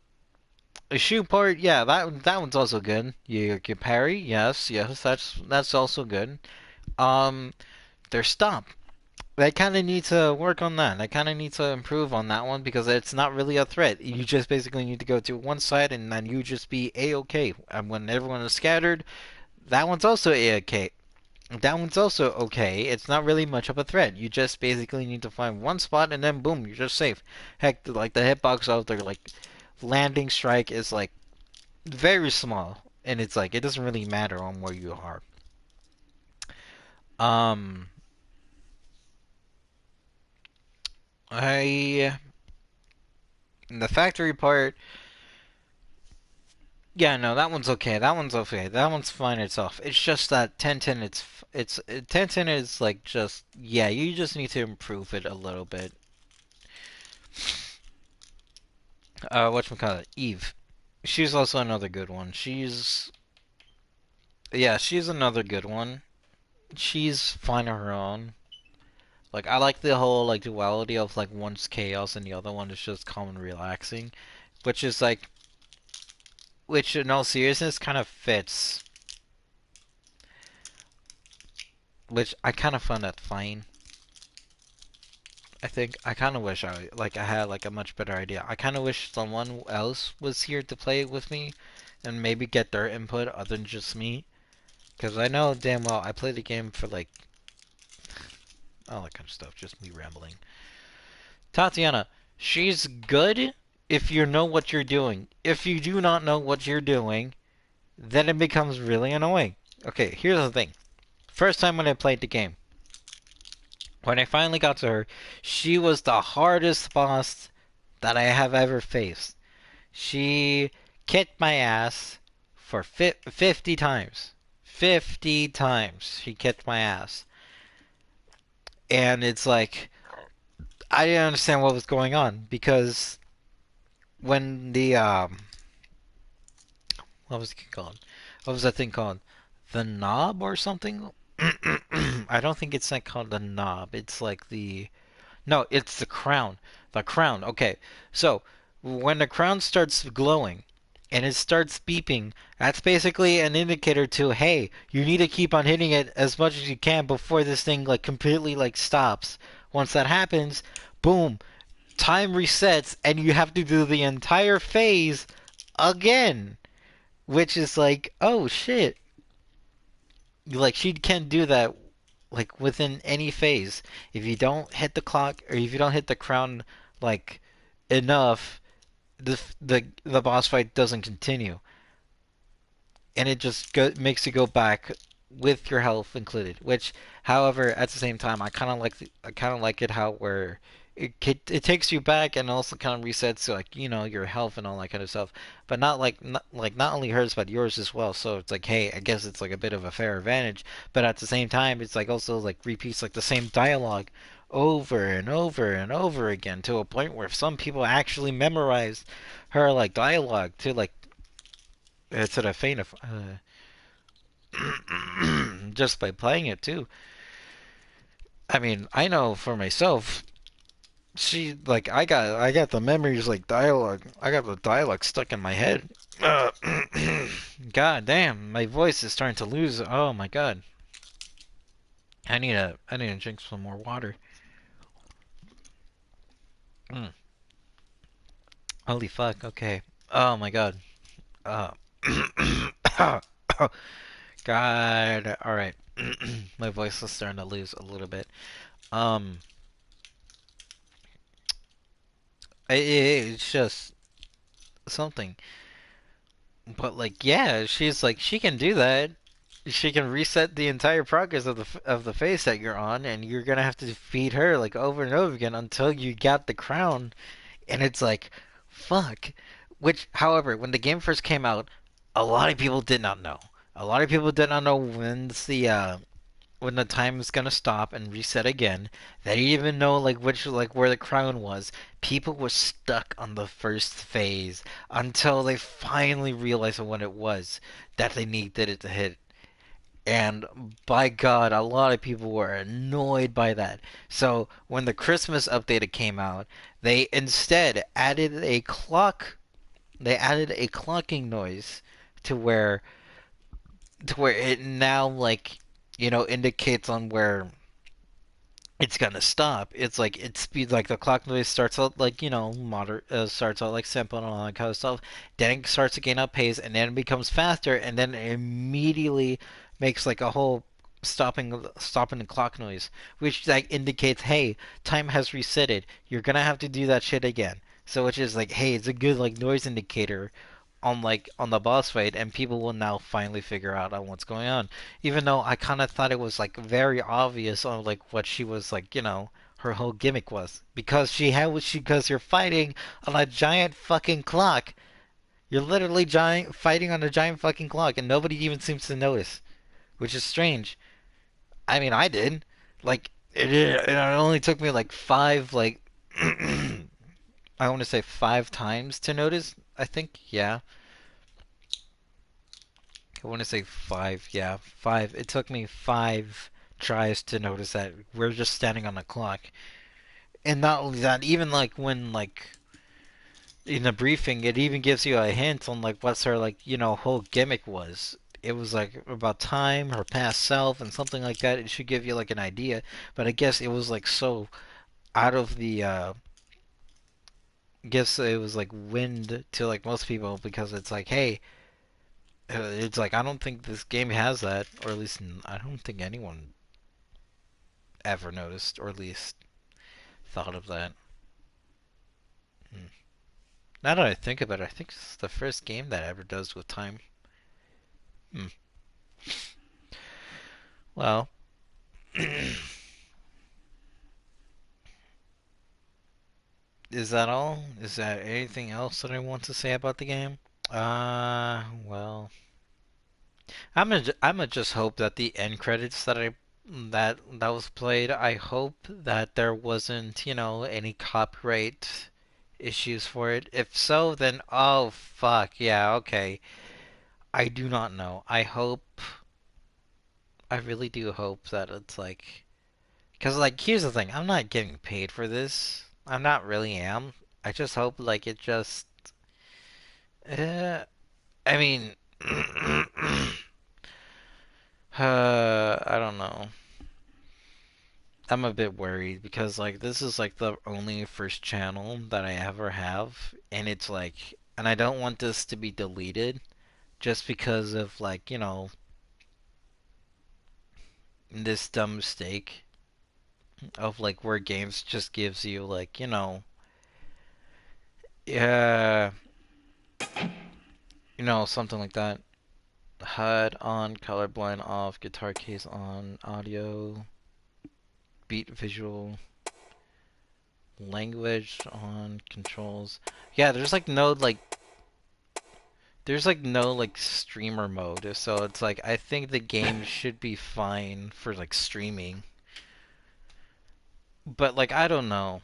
shoot part, yeah, that one's also good. You can parry, yes, that's also good. Their stomp. I kind of need to work on that. I kind of need to improve on that one because it's not really a threat. You just basically need to go to one side and then you just be A-okay. And when everyone is scattered, that one's also A-okay. That one's also okay. It's not really much of a threat. You just basically need to find one spot and then boom, you're just safe. Heck, like the hitbox of their like landing strike is like very small. And it's like, it doesn't really matter on where you are. The factory part, yeah, no, that one's okay. That one's okay. That one's fine itself. It's just that Tenten, Tenten is like just, yeah, you just need to improve it a little bit. Whatchamacallit? Eve. She's also another good one. Yeah, she's another good one. She's fine on her own. Like, I like the whole, like, duality of, like, one's chaos and the other one is just calm and relaxing. Which is, like... Which, in all seriousness, kind of fits. Which, I kind of found that fine. I think, I kind of wish I had, like, a much better idea. I kind of wish someone else was here to play with me. And maybe get their input other than just me. Because I know damn well I played the game for, like... all that kind of stuff, just me rambling. Tatiana, she's good if you know what you're doing. If you do not know what you're doing, then it becomes really annoying. Okay, here's the thing. First time when I played the game, when I finally got to her, she was the hardest boss that I have ever faced. She kicked my ass for 50 times. 50 times she kicked my ass. And it's like, I didn't understand what was going on, because when the, what was it called? What was that thing called? The knob or something? I don't think it's like called the knob. It's like the, no, it's the crown. The crown, okay. So, when the crown starts glowing, and it starts beeping, that's basically an indicator to, hey, you need to keep on hitting it as much as you can before this thing like completely like stops. Once that happens, boom, time resets and you have to do the entire phase again. Which is like, oh shit. Like, she can do that like within any phase. If you don't hit the clock or if you don't hit the crown like enough, the boss fight doesn't continue, and it just makes you go back with your health included. Which, however, at the same time, I kind of like it how where it takes you back and also kind of resets like your health and all that kind of stuff, but not only hers but yours as well. So it's like, hey, I guess it's like a bit of a fair advantage, but at the same time, it's like also like repeats like the same dialogue over and over and over again to a point where some people actually memorize her like dialogue to the faint of just by playing it too. I mean, I know for myself, I got the memories like dialogue. I got the dialogue stuck in my head. God damn, my voice is starting to lose. Oh my god. I need to drink some more water. Holy fuck, okay. Oh my god. God, alright. My voice is starting to lose a little bit. It's just something. But like, yeah, she's like, she can do that. She can reset the entire progress of the phase that you're on, and you're gonna have to defeat her like over and over again until you got the crown. And it's like, fuck. Which, however, when the game first came out, a lot of people did not know. A lot of people did not know when the time is gonna stop and reset again. They didn't even know where the crown was. People were stuck on the first phase until they finally realized what it was that they needed it to hit. And by God, a lot of people were annoyed by that. So when the Christmas update came out, they instead added a clock. They added a clocking noise to where it now indicates on where it's gonna stop. It's like the clock noise starts out starts out like simple and all that kind of stuff. Then it starts to gain up pace, and then it becomes faster, and then it immediately makes like a whole stopping the clock noise, which like indicates, hey, time has resetted. You're gonna have to do that shit again. So which is like, hey, it's a good like noise indicator on the boss fight, and people will now finally figure out on what's going on. Even though I kind of thought it was like very obvious on like what she was like, her whole gimmick was, because because you're fighting on a giant fucking clock. You're literally fighting on a giant fucking clock, and nobody even seems to notice, which is strange. I mean, I did. Like it only took me like I want to say 5 times to notice. I think, yeah. I want to say 5, yeah, 5. It took me 5 tries to notice that we're just standing on the clock. And not only that, even like when like in the briefing, it even gives you a hint on like what's her like whole gimmick was. It was like about time, her past self, and something like that. It should give you like an idea, but I guess it was like so out of the guess it was like wind to like most people, because it's like, hey, it's like, I don't think this game has that, or at least I don't think anyone ever noticed, or at least thought of that. Now that I think about it, I think it's the first game that ever does with time. Well, is that all? Is there anything else that I want to say about the game? Well, I'm gonna just hope that the end credits that was played, I hope that there wasn't, any copyright issues for it. If so, then oh fuck, yeah, okay. I do not know. I really do hope that it's like, because like here's the thing, I'm not getting paid for this. I'm not really am. I just hope like it just I mean I don't know. I'm a bit worried because like this is like the only first channel that I ever have, and it's like, and I don't want this to be deleted just because of like, this dumb mistake of like where games just gives you like, yeah, something like that. HUD on, colorblind off, guitar case on, audio, beat visual, language on, controls. Yeah, there's like no streamer mode, so it's like I think the game should be fine for like streaming. But like I don't know.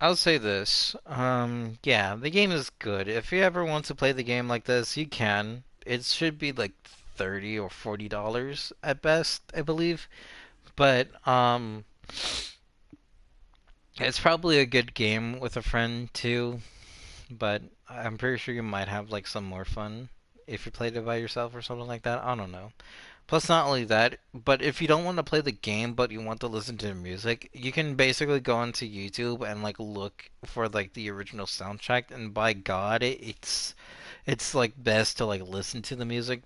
I'll say this. Yeah, the game is good. If you ever want to play the game like this, you can. It should be like $30 or $40 at best, I believe. But it's probably a good game with a friend too. But I'm pretty sure you might have like some more fun if you played it by yourself or something like that. I don't know. Plus, not only that, but if you don't want to play the game but you want to listen to the music, you can basically go onto YouTube and like look for like the original soundtrack, and by God, it's like best to like listen to the music.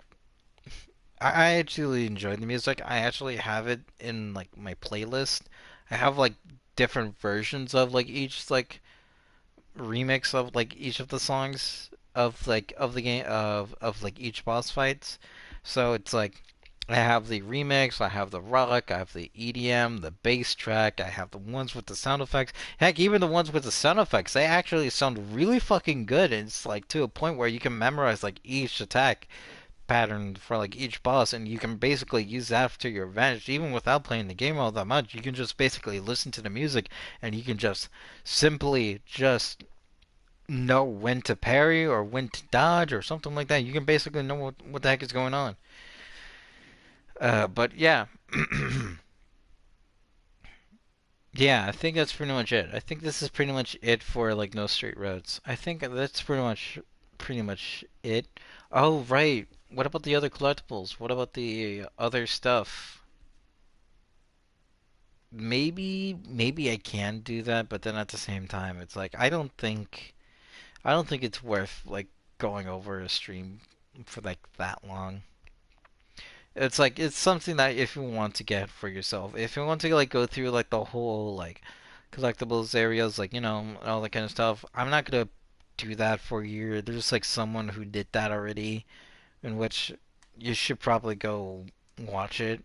I actually enjoy the music. I actually have it in like my playlist. I have like different versions of like each like remix of like each of the songs of the game of like each boss fights. So it's like I have the remix, I have the rock, I have the EDM, the bass track, I have the ones with the sound effects. Heck, even the ones with the sound effects, they actually sound really fucking good. And it's like to a point where you can memorize like each attack pattern for like each boss, and you can basically use that to your advantage even without playing the game all that much. You can just basically listen to the music and you can just simply just know when to parry or when to dodge or something like that. You can basically know what the heck is going on. But yeah. Yeah, I think that's pretty much it. I think this is pretty much it for like No Straight Roads. I think that's pretty much it. Oh, right. What about the other collectibles? What about the other stuff? Maybe I can do that, but then at the same time, it's like I don't think it's worth like going over a stream for like that long. It's like it's something that if you want to get for yourself, if you want to like go through like the whole like collectibles areas, like all that kind of stuff, I'm not gonna do that for you. There's like someone who did that already, in which you should probably go watch it.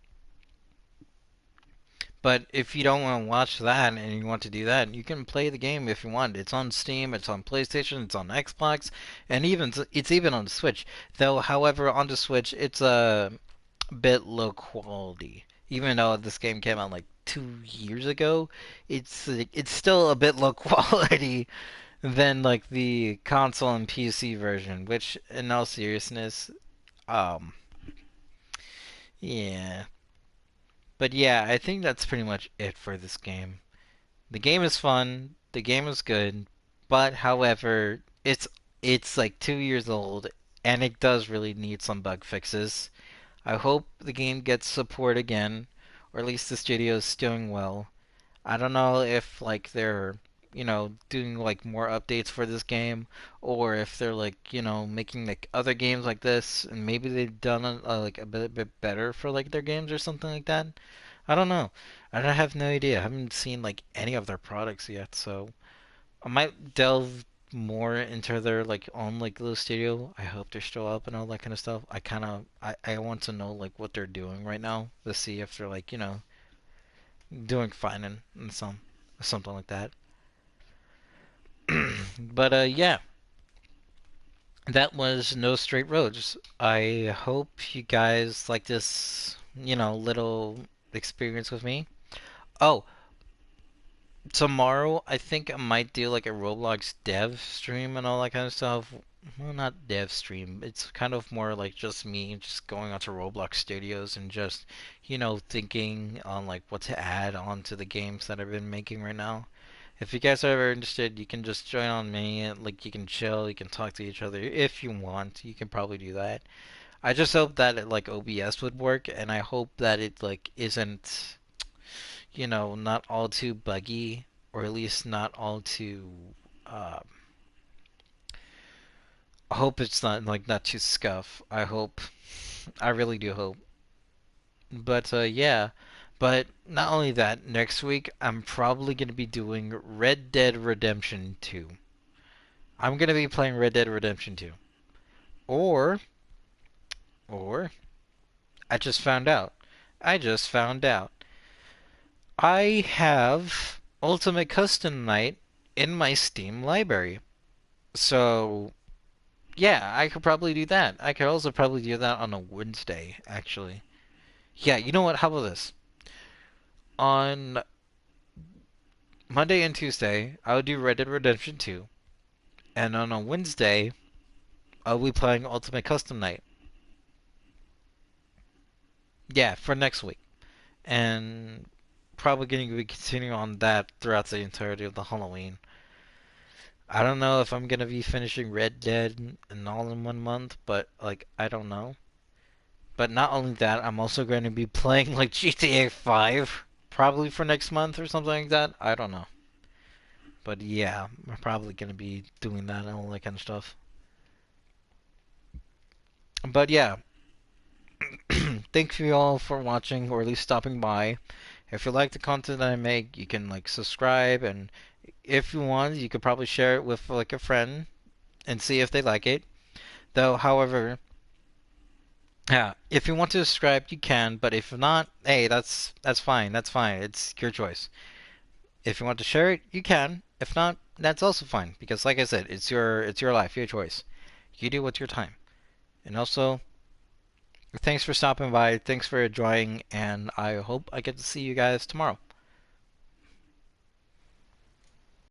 But if you don't want to watch that and you want to do that, you can play the game if you want. It's on Steam, it's on PlayStation, it's on Xbox, and it's even on Switch. Though, however, on the Switch, it's a bit low quality. Even though this game came out like 2 years ago, it's still a bit low quality than like the console and PC version. Which, in all seriousness, um, yeah. But yeah, I think that's pretty much it for this game. The game is fun, the game is good, but however, it's like 2 years old and it does really need some bug fixes. I hope the game gets support again, or at least the studio is doing well. I don't know if like they're, doing like more updates for this game, or if they're like, making like other games like this, and maybe they've done like a bit better for like their games or something like that. I don't know. I don't have no idea. I haven't seen like any of their products yet, so I might delve more into their like own like little studio. I hope they're still up and all that kind of stuff. I want to know like what they're doing right now to see if they're like, doing fine and something like that. But yeah, that was No Straight Roads. I hope you guys like this, little experience with me. Oh, tomorrow I think I might do like a Roblox dev stream and all that kind of stuff. Well, not dev stream. It's kind of more like just me just going onto Roblox Studios and just, thinking on like what to add onto the games that I've been making right now. If you guys are ever interested, you can just join on me. And, like, you can chill, you can talk to each other if you want. You can probably do that. I just hope that like OBS would work, and I hope that it like isn't, not all too buggy, or at least not all too. I hope it's not too scuff. I really do hope. But yeah. But not only that, next week I'm probably going to be doing Red Dead Redemption 2. I'm gonna be playing Red Dead Redemption 2. Or I just found out. I have Ultimate Custom Night in my Steam library. So, yeah, I could probably do that. I could also probably do that on a Wednesday, actually. Yeah, you know what? How about this? On Monday and Tuesday, I'll do Red Dead Redemption 2. And on a Wednesday, I'll be playing Ultimate Custom Night. Yeah, for next week. And probably going to be continuing on that throughout the entirety of the Halloween. I don't know if I'm going to be finishing Red Dead and all in 1 month, but, like, I don't know. But not only that, I'm also going to be playing, like, GTA 5, probably for next month or something like that. I don't know. But yeah, I'm probably going to be doing that and all that kind of stuff. But yeah, thank you all for watching, or at least stopping by. If you like the content that I make, you can like subscribe, and if you want, you could probably share it with like a friend and see if they like it. Though, however, yeah, if you want to subscribe, you can, but if not, hey, that's fine. That's fine. It's your choice. If you want to share it, you can. If not, that's also fine, because like I said, it's your life, your choice. You do what's your time. And also, thanks for stopping by, thanks for enjoying, and I hope I get to see you guys tomorrow.